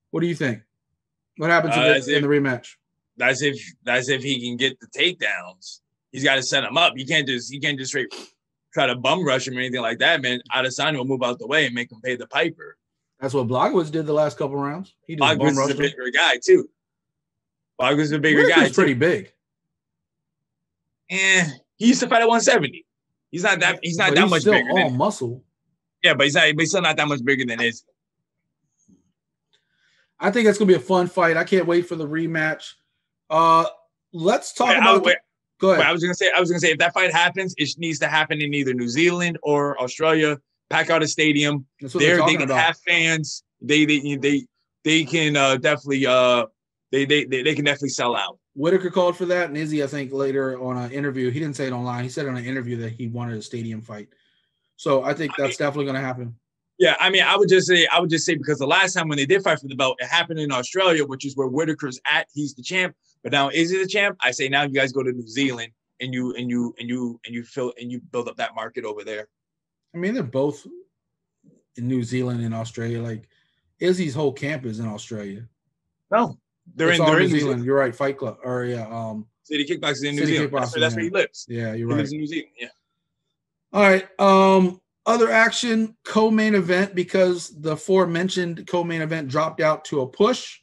What do you think? What happens in the rematch? that's if he can get the takedowns. He's got to set him up. He can't just straight try to bum rush him or anything like that, man. Adesanya will move out the way and make him pay the piper. That's what Blachowicz did the last couple rounds. He just Blachowicz is a bigger guy too. Blachowicz is a bigger guy. He's pretty big. He used to fight at 170. He's not that much still bigger. All muscle. Yeah, but he's still not that much bigger than Izzy. I think it's gonna be a fun fight. I can't wait for the rematch. Let's talk about. Go ahead. I was gonna say if that fight happens, it needs to happen in either New Zealand or Australia. Pack out a stadium. They can have fans. They can definitely they can definitely sell out. Whittaker called for that, and Izzy, I think, later on an interview, he didn't say it online. He said on an interview that he wanted a stadium fight. So I think that's definitely going to happen. Yeah, I mean, I would just say because the last time when they did fight for the belt, it happened in Australia, which is where Whittaker's at. He's the champ, but now Izzy the champ. I say now you guys go to New Zealand and you build up that market over there. I mean, they're both in New Zealand and Australia. Like Izzy's whole camp is in Australia. No, they're in New Zealand. You're right, Fight Club or City Kickboxing in New Zealand. That's where he lives. Yeah, you're right. He right. lives in New Zealand. Yeah. All right. Other action, co-main event, because the aforementioned co-main event dropped out to a push.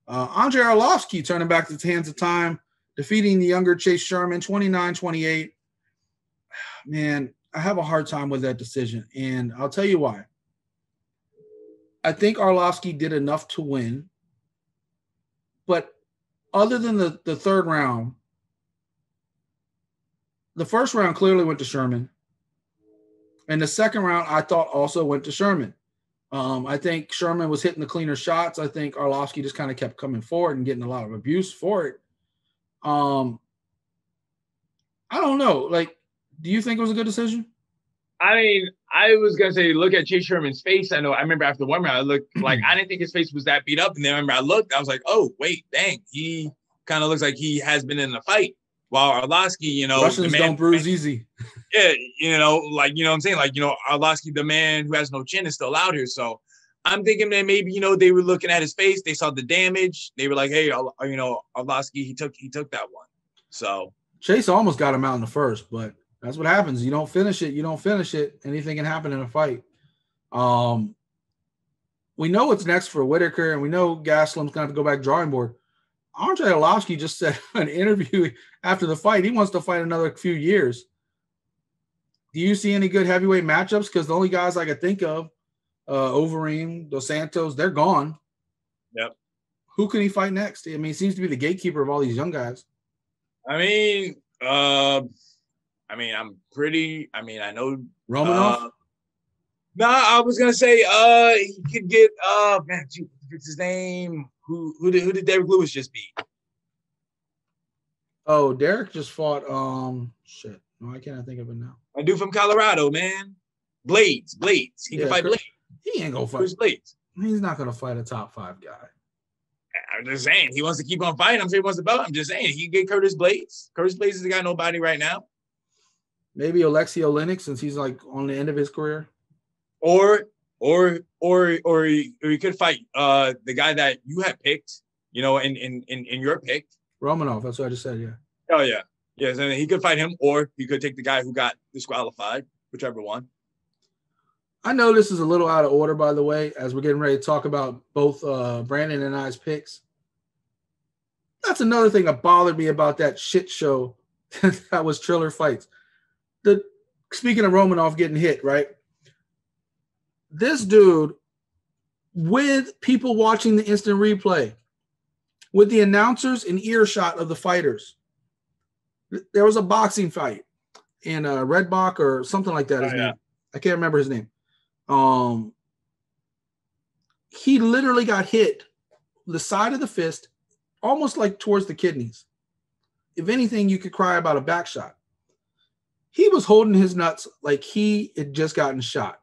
Andrei Arlovski turning back to the hands of time, defeating the younger Chase Sherman 29-28. Man, I have a hard time with that decision, and I'll tell you why. I think Arlovski did enough to win, but other than the third round, the first round clearly went to Sherman. And the second round, I thought also went to Sherman. I think Sherman was hitting the cleaner shots. I think Arlovski just kind of kept coming forward and getting a lot of abuse for it. I don't know. Like, do you think it was a good decision? I mean, I was going to say, look at Chase Sherman's face. I remember after one round, I looked like, I didn't think his face was that beat up. And then I remember I looked, I was like, oh, wait, dang. He kind of looks like he has been in a fight. While Arlovski, Russians don't bruise easy. Yeah, what I'm saying? Arlovski, the man who has no chin, is still out here. So I'm thinking that maybe, they were looking at his face. They saw the damage. They were like, hey, Arlovski, he took that one. So Chase almost got him out in the first, but that's what happens. You don't finish it. Anything can happen in a fight. We know what's next for Whittaker, and we know Gastelum's going to have to go back drawing board. Andrei Arlovski just said in an interview after the fight, he wants to fight another few years. Do you see any good heavyweight matchups? Because the only guys I could think of, Overeem, Dos Santos, they're gone. Yep. Who can he fight next? I mean, he seems to be the gatekeeper of all these young guys. I know Romanov? No, I was gonna say he could get what's his name? Who did Derek Lewis just beat? Oh, Derek just fought shit. No, I cannot think of it now. A dude from Colorado, man. Blades. He can fight Blades. He ain't gonna fight Blades. He's not gonna fight a top 5 guy. I'm just saying he wants to keep on fighting. I'm saying he wants to belt. I'm just saying he can get Curtis Blades. Curtis Blades has got nobody right now. Maybe Alexi Oleinik, since he's like on the end of his career. Or he could fight the guy that you had picked, in your pick. Romanov, that's what I just said, yeah. Oh yeah. Yes, and he could fight him, or he could take the guy who got disqualified, whichever one. I know this is a little out of order, by the way, as we're getting ready to talk about both Brandon and I's picks. That's another thing that bothered me about that shit show that was Triller Fights. Speaking of Romanov getting hit, right? This dude, with people watching the instant replay, with the announcers in earshot of the fighters, there was a boxing fight in Redbach or something like that. His name. I can't remember his name. He literally got hit the side of the fist, almost like towards the kidneys. If anything, you could cry about a back shot. He was holding his nuts like he had just gotten shot.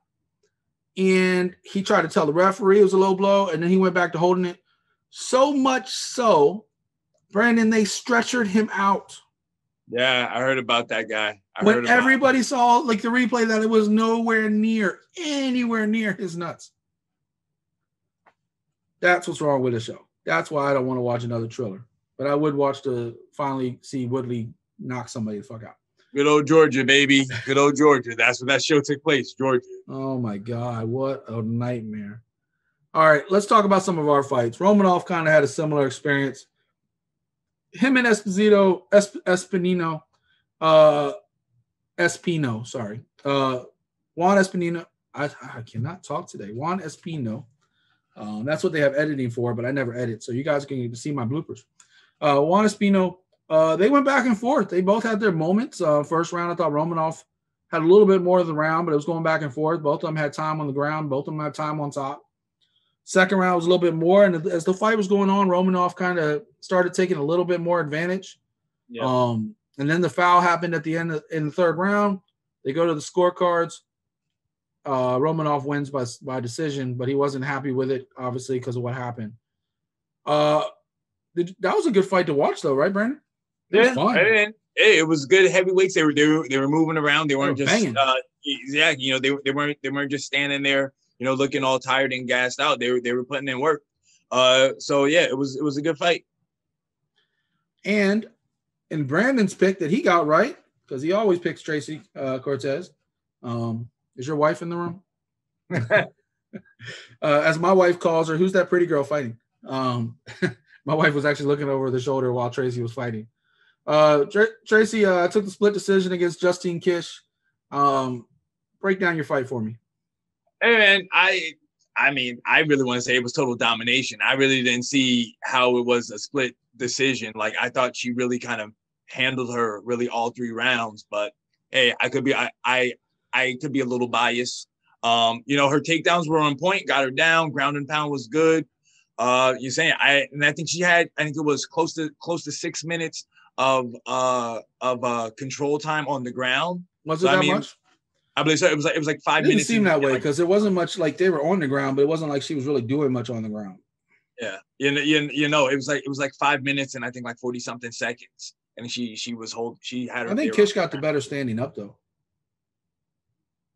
And he tried to tell the referee it was a low blow, and then he went back to holding it. So much so, Brandon, they stretchered him out. Yeah, I heard about that guy. When everybody saw like the replay that it was anywhere near his nuts. That's what's wrong with the show. That's why I don't want to watch another Triller. but I would watch to finally see Woodley knock somebody the fuck out. Good old Georgia, baby. Good old Georgia. That's where that show took place, Georgia. Oh, my God. What a nightmare. All right, let's talk about some of our fights. Romanov kind of had a similar experience. Him and Espino, sorry. Juan Espino. I cannot talk today. Juan Espino. That's what they have editing for, but I never edit, so you guys can get to see my bloopers. Juan Espino, they went back and forth. They both had their moments. First round, I thought Romanov had a little bit more of the round, but it was going back and forth. Both of them had time on the ground. Both of them had time on top. Second round was a little bit more, and as the fight was going on, Romanov kind of started taking a little bit more advantage. Yeah. And then the foul happened at the end in the third round. They go to the scorecards. Romanov wins by decision, but he wasn't happy with it, obviously, because of what happened. That was a good fight to watch, though, right, Brandon? It was fun. It was good heavyweights. They were moving around. They weren't just they weren't just standing there, looking all tired and gassed out. They were putting in work. So yeah, it was a good fight. And in Brandon's pick that he got right, because he always picks Tracy Cortez. Is your wife in the room? As my wife calls her, who's that pretty girl fighting? My wife was actually looking over the shoulder while Tracy was fighting. Tracy took the split decision against Justine Kish. Break down your fight for me. Hey, man, I mean, I really want to say it was total domination. I really didn't see how it was a split decision. Like, I thought she really kind of handled her really all three rounds. But hey, I could be a little biased. Her takedowns were on point, got her down, ground and pound was good. You're saying I think it was close to 6 minutes of control time on the ground. Was it that much? I believe so. It was like 5 minutes. It didn't seem that way because it wasn't much like they were on the ground, but it wasn't like she was really doing much on the ground. Yeah, it was like 5 minutes and I think like 40 something seconds, and she had her. I think Kish got the better standing up though.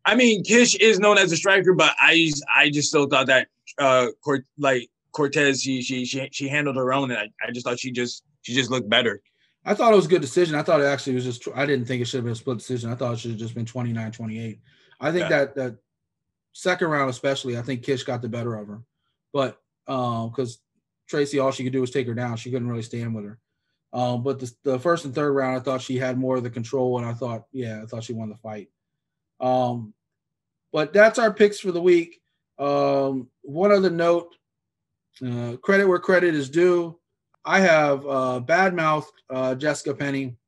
I mean, Kish is known as a striker, but I just still thought that Cortez she handled her own, and I just thought she just looked better. I thought it was a good decision. I thought it actually was just – I didn't think it should have been a split decision. I thought it should have just been 29-28. I think that second round especially, I think Kish got the better of her. But because Tracy, all she could do was take her down. She couldn't really stand with her. But the first and third round, I thought she had more of the control, and I thought she won the fight. But that's our picks for the week. One other note, credit where credit is due. I have badmouthed Jessica Penny.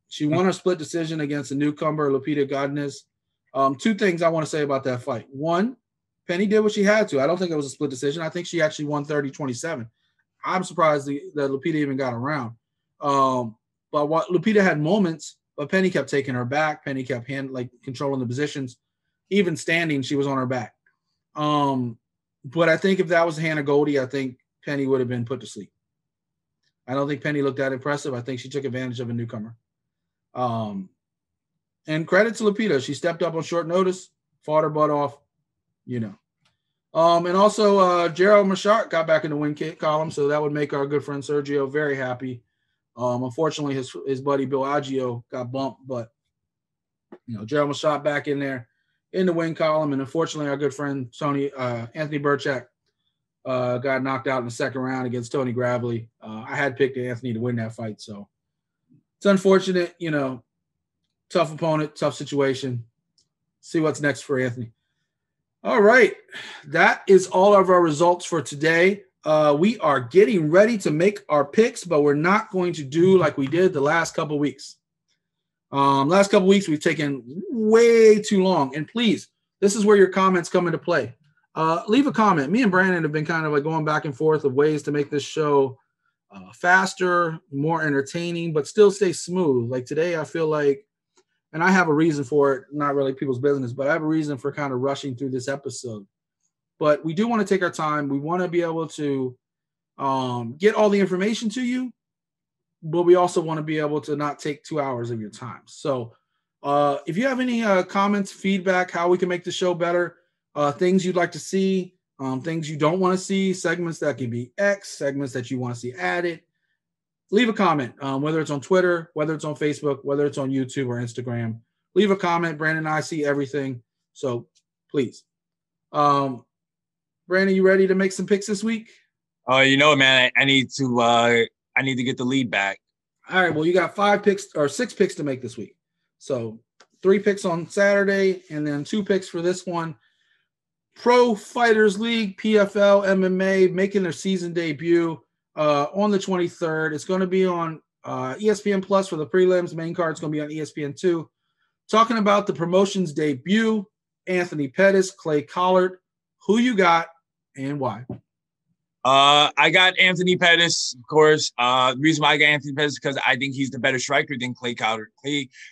She won a split decision against the newcomer, Lupita Godinez. Two things I want to say about that fight. One, Penny did what she had to. I don't think it was a split decision. I think she actually won 30-27. I'm surprised that Lupita even got around. But what Lupita had moments, but Penny kept taking her back. Penny kept controlling the positions. Even standing, she was on her back. But I think if that was Hannah Goldie, I think Penny would have been put to sleep. I don't think Penny looked that impressive. I think she took advantage of a newcomer. And credit to Lupita. She stepped up on short notice, fought her butt off, And also Gerald Machart got back in the win column, so that would make our good friend Sergio very happy. Unfortunately, his buddy Bill Aggio got bumped, but Gerald Machart back in there in the win column, and unfortunately, our good friend Anthony Burchak got knocked out in the second round against Tony Gravely. I had picked Anthony to win that fight, so it's unfortunate. Tough opponent, tough situation. See what's next for Anthony. All right, that is all of our results for today. We are getting ready to make our picks, but we're not going to do like we did the last couple of weeks. Last couple of weeks, we've taken way too long. And please, this is where your comments come into play. Leave a comment. Me and Brandon have been kind of like going back and forth of ways to make this show faster, more entertaining, but still stay smooth. Like today, I feel like, and I have a reason for it, not really people's business, but I have a reason for kind of rushing through this episode. But we do want to take our time. We want to be able to get all the information to you, but we also want to be able to not take 2 hours of your time. So if you have any comments, feedback, how we can make the show better, things you'd like to see, things you don't want to see, segments that can be X, segments that you want to see added, leave a comment, whether it's on Twitter, whether it's on Facebook, whether it's on YouTube or Instagram. Leave a comment. Brandon and I see everything. So please. Brandon, you ready to make some picks this week? You know, man, I need to get the lead back. All right. Well, you got 6 picks to make this week. So 3 picks on Saturday and then 2 picks for this one. Pro Fighters League, PFL, MMA, making their season debut on the 23rd. It's going to be on ESPN Plus for the prelims. Main card is going to be on ESPN2. Talking about the promotion's debut, Anthony Pettis, Clay Collard. Who you got and why? I got Anthony Pettis, of course. The reason why I got Anthony Pettis is because I think he's the better striker than Clay Collard.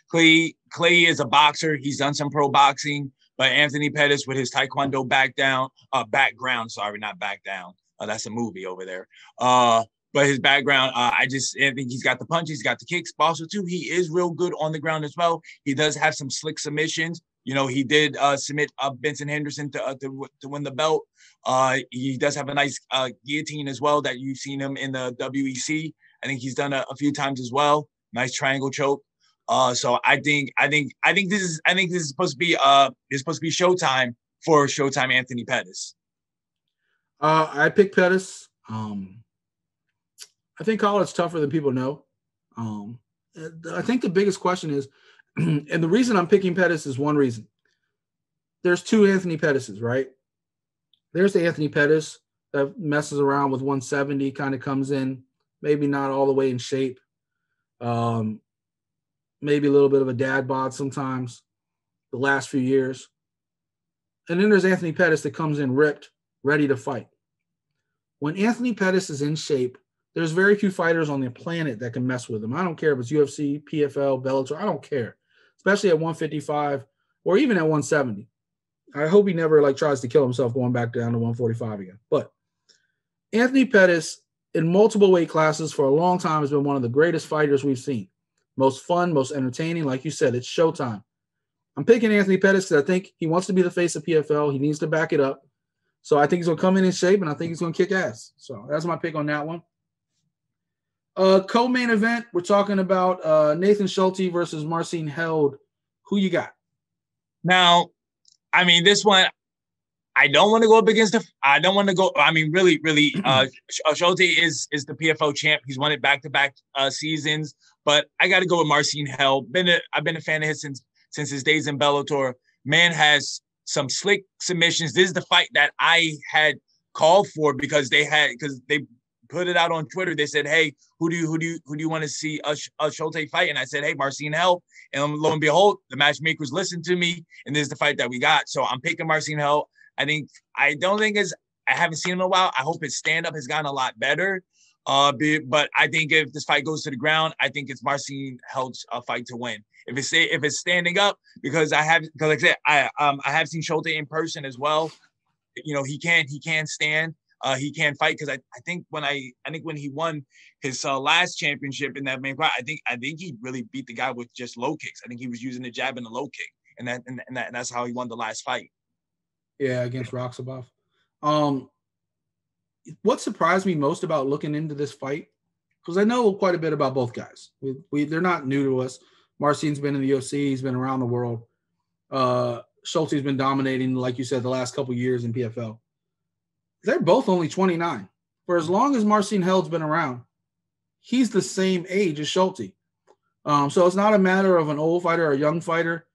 Clay is a boxer. He's done some pro boxing, but Anthony Pettis with his Taekwondo background, not back down. That's a movie over there. But his background, I think he's got the punch, he's got the kicks. But also, too, he is real good on the ground as well. He does have some slick submissions. You know, he did submit Benson Henderson to win the belt. He does have a nice guillotine as well that you've seen him in the WEC. I think he's done a few times as well. Nice triangle choke. So I think this is supposed to be Showtime for Showtime Anthony Pettis. I picked Pettis. I think Collard's tougher than people know. I think the biggest question is, and the reason I'm picking Pettis is one reason. There's 2 Anthony Pettises, right? There's the Anthony Pettis that messes around with 170, kind of comes in, maybe not all the way in shape. Maybe a little bit of a dad bod sometimes the last few years. And then there's Anthony Pettis that comes in ripped, ready to fight. When Anthony Pettis is in shape, there's very few fighters on the planet that can mess with him. I don't care if it's UFC, PFL, Bellator. I don't care, especially at 155 or even at 170. I hope he never tries to kill himself going back down to 145 again. But Anthony Pettis in multiple weight classes for a long time has been one of the greatest fighters we've seen. Most fun, most entertaining. Like you said, it's Showtime. I'm picking Anthony Pettis because I think he wants to be the face of PFL. He needs to back it up. So I think he's going to come in shape, and I think he's going to kick ass. So that's my pick on that one. Co-main event, we're talking about Nathan Schulte versus Marcin Held. Who you got? Now, I mean, this one, I don't want to go up against really, Schulte is the PFL champ. He's won it back-to-back seasons, but I got to go with Marcin Held. I've been a fan of his since his days in Bellator. Man has some slick submissions. This is the fight that I had called for because they put it out on Twitter. They said, "Hey, who do you want to see a Schulte fight?" And I said, "Hey, Marcin Held." And lo and behold, the matchmakers listened to me, and this is the fight that we got. So I'm picking Marcin Held. I haven't seen him in a while. I hope his stand-up has gotten a lot better. But I think if this fight goes to the ground, I think it's Marcin Held's fight to win. If it's standing up, because like I said, I have seen Schulte in person as well. You know, he can stand. He can fight because I think when he won his last championship in that main fight, I think he really beat the guy with just low kicks. I think he was using the jab and the low kick, and that's how he won the last fight. Yeah, against Roxabov. What surprised me most about looking into this fight, because I know quite a bit about both guys. They're not new to us. Marcin's been in the UFC. He's been around the world. Schulte's been dominating, like you said, the last couple years in PFL. They're both only 29. For as long as Marcin Held's been around, he's the same age as Schulte. So it's not a matter of an old fighter or a young fighter.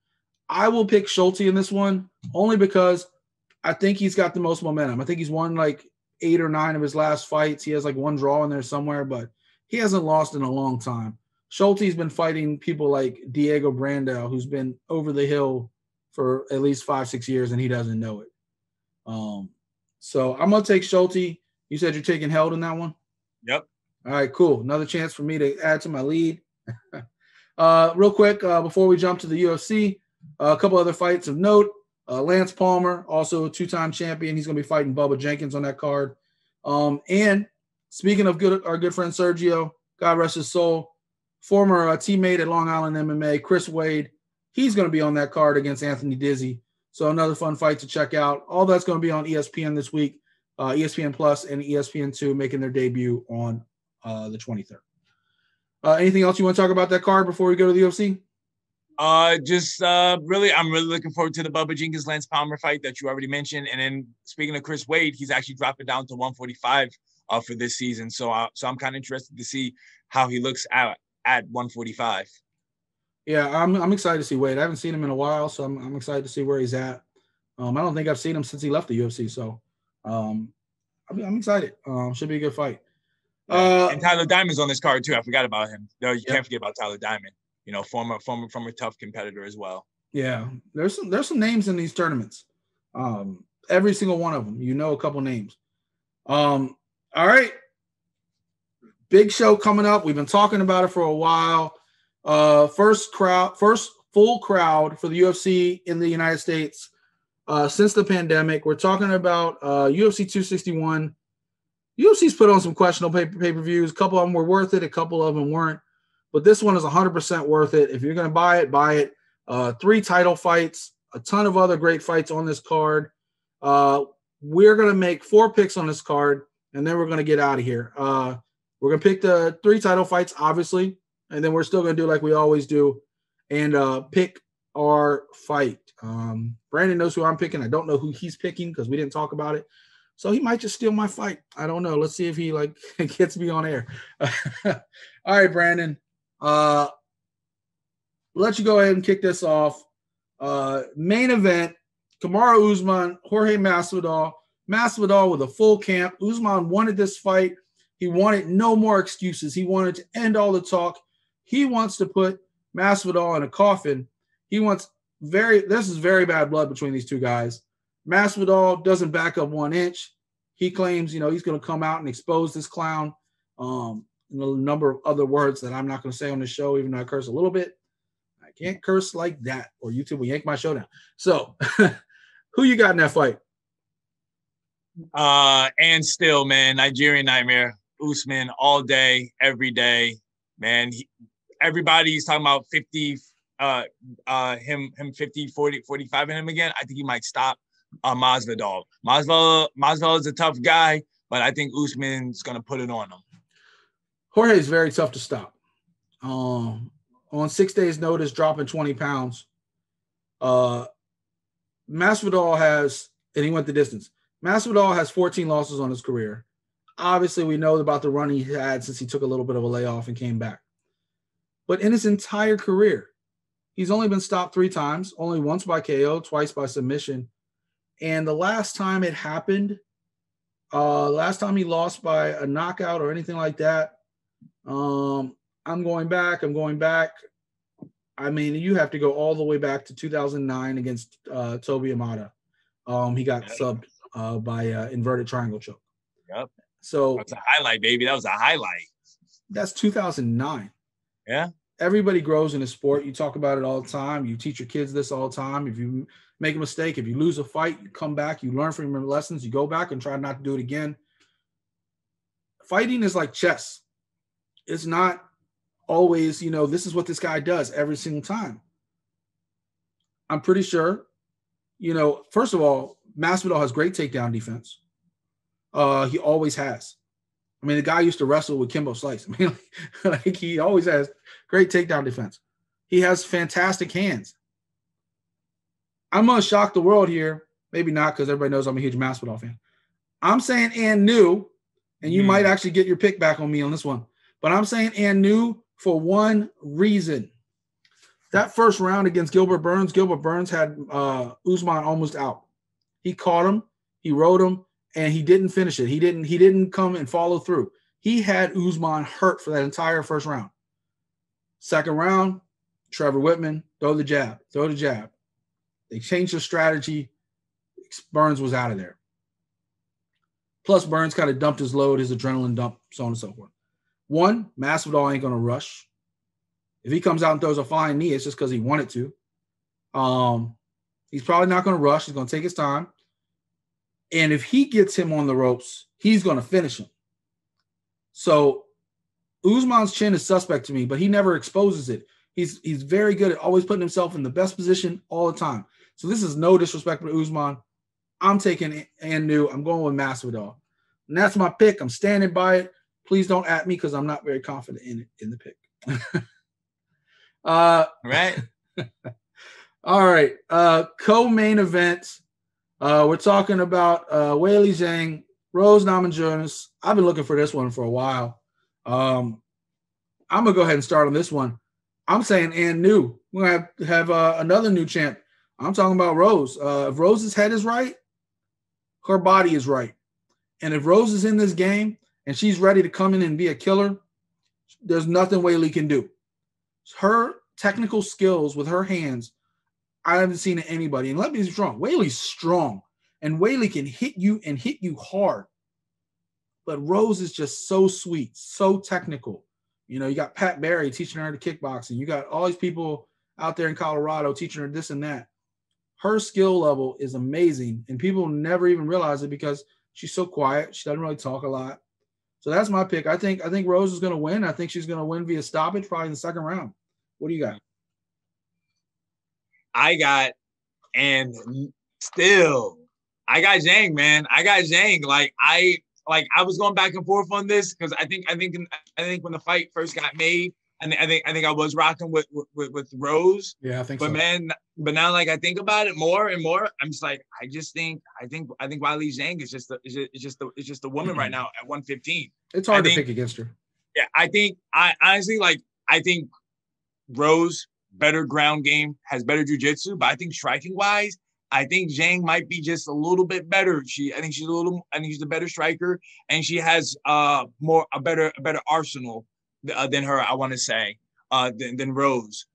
I will pick Schulte in this one only because I think he's got the most momentum. I think he's won 8 or 9 of his last fights. He has 1 draw in there somewhere, but he hasn't lost in a long time. Schulte's been fighting people like Diego Brandao, who's been over the hill for at least 5-6 years, and he doesn't know it. So I'm going to take Schulte. You said you're taking Held in that one? Yep. All right, cool. Another chance for me to add to my lead. Real quick, before we jump to the UFC, a couple other fights of note. Lance Palmer, also a 2-time champion. He's going to be fighting Bubba Jenkins on that card. And speaking of our good friend Sergio, God rest his soul, former teammate at Long Island MMA, Chris Wade, he's going to be on that card against Anthony Dizzy. So another fun fight to check out. All that's going to be on ESPN this week, ESPN Plus and ESPN2 making their debut on the 23rd. Anything else you want to talk about that card before we go to the UFC? Really, I'm really looking forward to the Bubba Jenkins Lance Palmer fight that you already mentioned. And then speaking of Chris Wade, he's actually dropped it down to 145 for this season. So I'm kind of interested to see how he looks at 145. Yeah, I'm excited to see Wade. I haven't seen him in a while, so I'm excited to see where he's at. I don't think I've seen him since he left the UFC, so I'm excited. Should be a good fight. And Tyler Diamond's on this card too. I forgot about him. No, you can't forget about Tyler Diamond. You know, former tough competitor as well. Yeah, there's some names in these tournaments. Every single one of them, you know, a couple names. All right, big show coming up. We've been talking about it for a while. First full crowd for the UFC in the United States since the pandemic. We're talking about UFC 261. UFC's put on some questionable pay-per-views. A couple of them were worth it. A couple of them weren't. But this one is 100% worth it. If you're going to buy it, buy it. 3 title fights, a ton of other great fights on this card. We're going to make 4 picks on this card, and then we're going to get out of here. We're going to pick the 3 title fights, obviously, and then we're still going to do like we always do and pick our fight. Brandon knows who I'm picking. I don't know who he's picking because we didn't talk about it. So he might just steal my fight. I don't know. Let's see if he gets me on air. All right, Brandon. Let you go ahead and kick this off. Main event, Kamaru Usman, Jorge Masvidal. Masvidal with a full camp. Usman wanted this fight. He wanted no more excuses. He wanted to end all the talk. He wants to put Masvidal in a coffin. This is very bad blood between these two guys. Masvidal doesn't back up 1 inch. He claims, he's going to come out and expose this clown. A number of other words that I'm not going to say on the show, even though I curse a little bit. I can't curse like that, or YouTube will yank my show down. So, who you got in that fight? And still, man, Nigerian Nightmare, Usman, all day, every day, man. Everybody's talking about 50, him 50, 40, 45 in him again. I think he might stop Masvidal. Masvidal is a tough guy, but I think Usman's going to put it on him. Jorge is very tough to stop. On 6 days' notice, dropping 20 pounds. Masvidal has, and he went the distance. Masvidal has 14 losses on his career. Obviously, we know about the run he had since he took a little bit of a layoff and came back. But in his entire career, he's only been stopped 3 times, only once by KO, twice by submission. And the last time it happened, last time he lost by a knockout or anything like that, I'm going back. I mean, you have to go all the way back to 2009 against Toby Amada. He got subbed by inverted triangle choke. Yep. So that's a highlight, baby. That was a highlight. That's 2009. Yeah. Everybody grows in a sport. You talk about it all the time. You teach your kids this all the time. If you make a mistake, if you lose a fight, you come back, you learn from your lessons, you go back and try not to do it again. Fighting is like chess. It's not always, this is what this guy does every single time. I'm pretty sure, first of all, Masvidal has great takedown defense. He always has. I mean, the guy used to wrestle with Kimbo Slice. I mean, like he always has great takedown defense. He has fantastic hands. I'm going to shock the world here. Maybe not, because everybody knows I'm a huge Masvidal fan. I'm saying and new, and you might actually get your pick back on me on this one. But I'm saying and new for one reason. That first round against Gilbert Burns had Usman almost out. He caught him, he rode him, and he didn't finish it. He didn't come and follow through. He had Usman hurt for that entire first round. Second round, Trevor Whitman, throw the jab. They changed the strategy. Burns was out of there. Plus, Burns kind of dumped his load, his adrenaline dump, so on and so forth. One, Masvidal ain't going to rush. If he comes out and throws a flying knee, it's just because he wanted to. He's probably not going to rush. He's going to take his time. And if he gets him on the ropes, he's going to finish him. So Usman's chin is suspect to me, but he never exposes it. He's very good at always putting himself in the best position all the time. So this is no disrespect to Usman. I'm taking and new. I'm going with Masvidal. And that's my pick. I'm standing by it. Please don't at me because I'm not very confident in the pick. Right. All right. Co-main event. We're talking about Weili Zhang, Rose Namajunas. I've been looking for this one for a while. I'm gonna go ahead and start on this one. I'm saying and new. We're gonna have another new champ. I'm talking about Rose. If Rose's head is right, her body is right. And if Rose is in this game and she's ready to come in and be a killer, there's nothing Weili can do. Her technical skills with her hands, I haven't seen it anybody. And let me be strong. Weili's strong. And Weili can hit you and hit you hard. But Rose is just so sweet, so technical. You know, you got Pat Barry teaching her to kickboxing. You got all these people out there in Colorado teaching her this and that. Her skill level is amazing. And people never even realize it because she's so quiet. She doesn't really talk a lot. So that's my pick. I think Rose is going to win. I think she's going to win via stoppage, probably in the second round. What do you got? I got Zhang, man. I got Zhang. I was going back and forth on this because I think when the fight first got made, I think I was rocking with Rose. Yeah, I think but so. But now like I think about it more and more, I'm just like I think Weili Zhang is just the woman right now at 115. It's hard to pick against her. Yeah, I think Rose better ground game, has better jiu-jitsu, but I think striking wise, I think Zhang might be just a little bit better. I think she's a better striker, and she has a better arsenal than her. I want to say than Rose.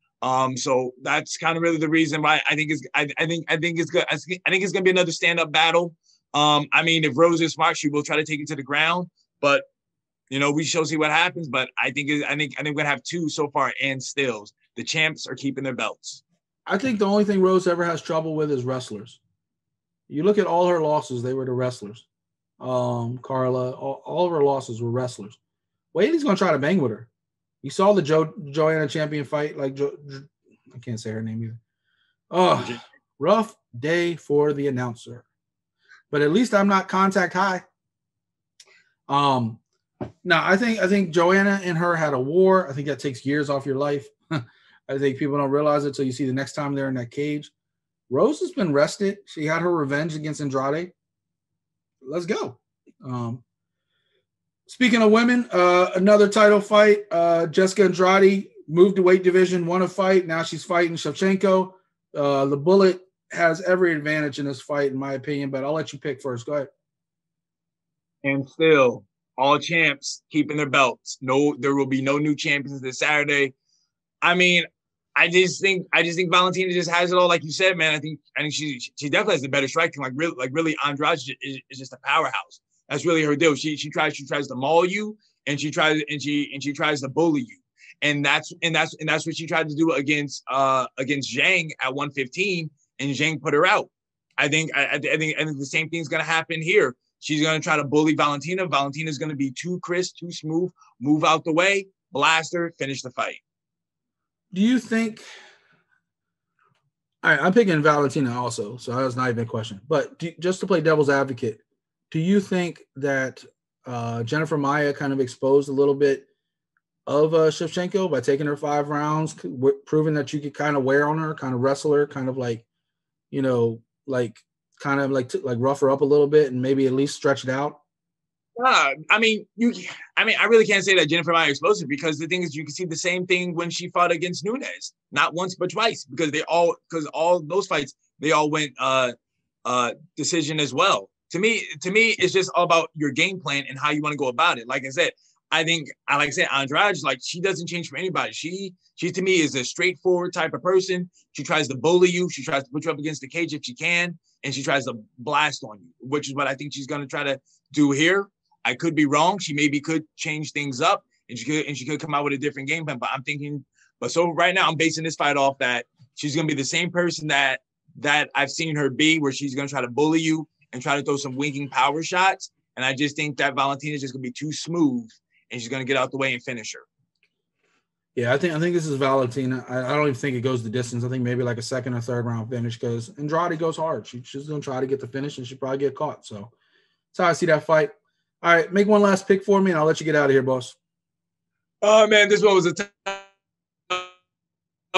So that's kind of really the reason why I think it's good. I think it's gonna be another stand-up battle. I mean, if Rose is smart, she will try to take it to the ground, but we shall see what happens. But I think we're gonna have two so far and stills. The champs are keeping their belts. I think the only thing Rose ever has trouble with is wrestlers. You look at all her losses; they were to wrestlers. Carla, all of her losses were wrestlers. Weili's gonna try to bang with her. You saw the Joanna champion fight. I can't say her name either. Oh, rough day for the announcer. But at least I'm not contact high. No, I think Joanna and her had a war. I think that takes years off your life. I think people don't realize it until you see the next time they're in that cage. Rose has been rested. She had her revenge against Andrade. Let's go. Speaking of women, another title fight. Jessica Andrade moved to weight division, won a fight. Now she's fighting Shevchenko. The Bullet has every advantage in this fight, in my opinion, but I'll let you pick first. Go ahead. And still, all champs keeping their belts. No, there will be no new champions this Saturday. I mean, I just think Valentina just has it all, like you said, man. I think she definitely has the better striking. Like really, Andrade is just a powerhouse. That's really her deal. She tries to maul you, and she tries to bully you, and that's what she tried to do against Zhang at 115, and Zhang put her out. I think the same thing's gonna happen here. She's gonna try to bully Valentina. Valentina's gonna be too crisp, too smooth, move out the way, blast her, finish the fight. Do you think? All right, I'm picking Valentina also, so that's not even a question. But just to play devil's advocate, do you think that Jennifer Maia kind of exposed a little bit of Shevchenko by taking her 5 rounds, proving that you could kind of wear on her, kind of wrestle her, kind of like rough her up a little bit and maybe at least stretch it out? I really can't say that Jennifer Maia explosive, because the thing is, you can see the same thing when she fought against Nunes, not once but twice, because all those fights they all went decision as well. To me, it's just all about your game plan and how you want to go about it. Like I said, Andrade, like, she doesn't change for anybody. She to me is a straightforward type of person. She tries to bully you. She tries to put you up against the cage if she can, and she tries to blast on you, which is what I think she's going to try to do here. I could be wrong. She maybe could change things up, and she could come out with a different game plan. But so right now I'm basing this fight off that she's going to be the same person that I've seen her be, where she's going to try to bully you and try to throw some winking power shots. And I just think that Valentina is just going to be too smooth, and she's going to get out the way and finish her. Yeah, I think this is Valentina. I don't even think it goes the distance. I think maybe like a second or third round finish, because Andrade goes hard. She's going to try to get the finish, and she'll probably get caught. So that's how I see that fight. All right, make one last pick for me, and I'll let you get out of here, boss. Oh, man, this one was a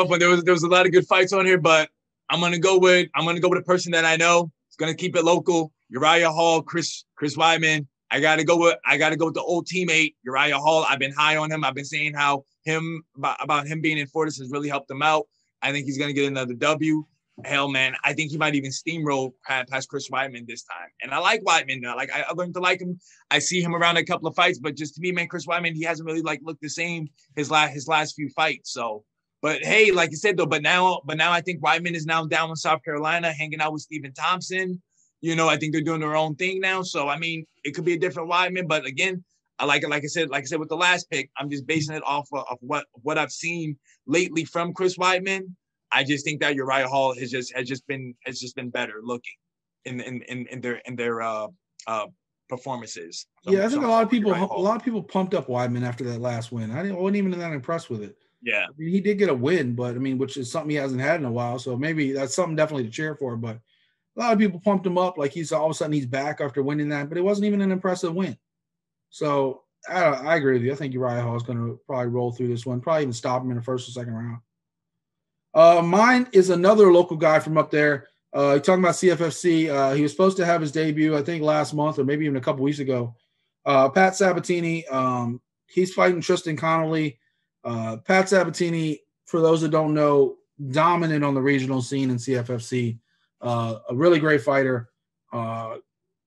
one. There was a lot of good fights on here, but I'm gonna go with a person that I know. It's gonna keep it local. Uriah Hall, Chris Weidman. I gotta go with the old teammate Uriah Hall. I've been high on him. I've been saying how about him being in Fortis has really helped him out. I think he's gonna get another W. Hell, man, I think he might even steamroll past Chris Weidman this time. And I like Weidman now. Like, I learned to like him. I see him around a couple of fights, but just to me, man, Chris Weidman, he hasn't really looked the same his last few fights. So, but hey, like you said though, but now I think Weidman is now down in South Carolina, hanging out with Stephen Thompson. You know, I think they're doing their own thing now. So I mean, it could be a different Weidman, but again, I like it. Like I said with the last pick, I'm just basing it off of what I've seen lately from Chris Weidman. I just think that Uriah Hall has just been better looking in their performances. Yeah, I think a lot of people pumped up Weidman after that last win. I wasn't even that impressed with it. Yeah, I mean, he did get a win, but I mean, which is something he hasn't had in a while. So maybe that's something definitely to cheer for. But a lot of people pumped him up like he's all of a sudden he's back after winning that, but it wasn't even an impressive win. So I agree with you. I think Uriah Hall is going to probably roll through this one, probably even stop him in the first or second round. Mine is another local guy from up there. Talking about CFFC. He was supposed to have his debut, I think, last month or maybe even a couple weeks ago. Pat Sabatini. He's fighting Tristan Connolly. Pat Sabatini, for those that don't know, dominant on the regional scene in CFFC. A really great fighter.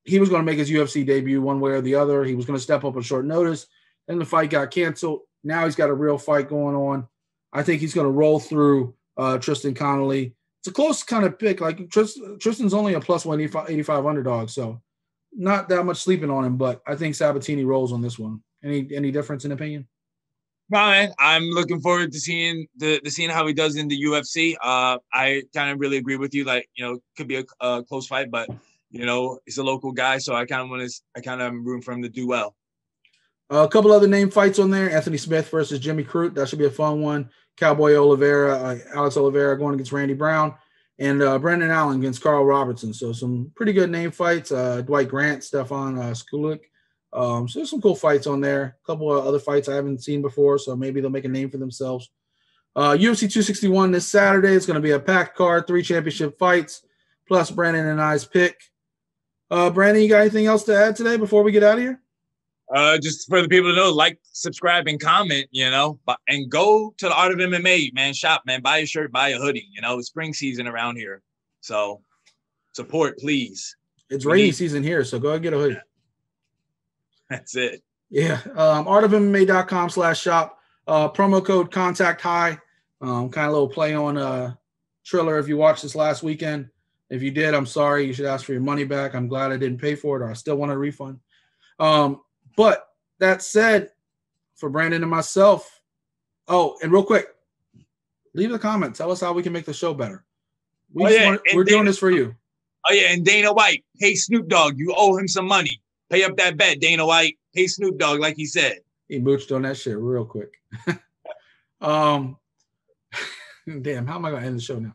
He was going to make his UFC debut one way or the other. He was going to step up on short notice. Then the fight got canceled. Now he's got a real fight going on. I think he's going to roll through Tristan Connolly. It's a close kind of pick. Like Tristan's only a plus 185 underdog, so not that much sleeping on him. But I think Sabatini rolls on this one. Any difference in opinion? Fine. I'm looking forward to seeing how he does in the UFC. I kind of really agree with you. Like, you know, could be a close fight, but you know, he's a local guy, so I kind of am rooting for him to do well. A couple other name fights on there. Anthony Smith versus Jimmy Crute. That should be a fun one. Cowboy Oliveira, Alex Oliveira going against Randy Brown. And Brendan Allen against Carl Robertson. So some pretty good name fights. Dwight Grant, Stefan Skulik. So there's some cool fights on there. A couple of other fights I haven't seen before, so maybe they'll make a name for themselves. UFC 261 this Saturday. It's going to be a packed card, 3 championship fights, plus Brandon and I's pick. Brandon, you got anything else to add today before we get out of here? Just for the people to know, like, subscribe, and comment, you know, and go to the Art of MMA, man. Shop, man. Buy a shirt, buy a hoodie. You know, it's spring season around here. So support, please. It's rainy season here, so go ahead and get a hoodie. That's it. Yeah. artofmma.com/shop. Promo code contact high. Kind of a little play on Triller if you watched this last weekend. If you did, I'm sorry. You should ask for your money back. I'm glad I didn't pay for it, or I still want a refund. But that said, for Brandon and myself, and real quick, leave a comment. Tell us how we can make the show better. We're doing this for you. Oh, yeah, and Dana White, pay Snoop Dogg. You owe him some money. Pay up that bet, Dana White. Pay Snoop Dogg like he said. He mooched on that shit real quick. Damn, how am I going to end the show now?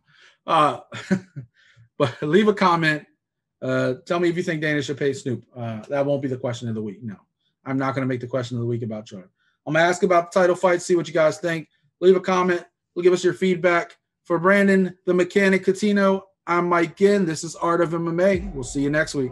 But leave a comment. Tell me if you think Dana should pay Snoop. That won't be the question of the week. No, I'm not going to make the question of the week about Charlie. I'm going to ask about the title fight, see what you guys think. Leave a comment. Give us your feedback. For Brandon, the Mechanic Catino, I'm Mike Ginn. This is Art of MMA. We'll see you next week.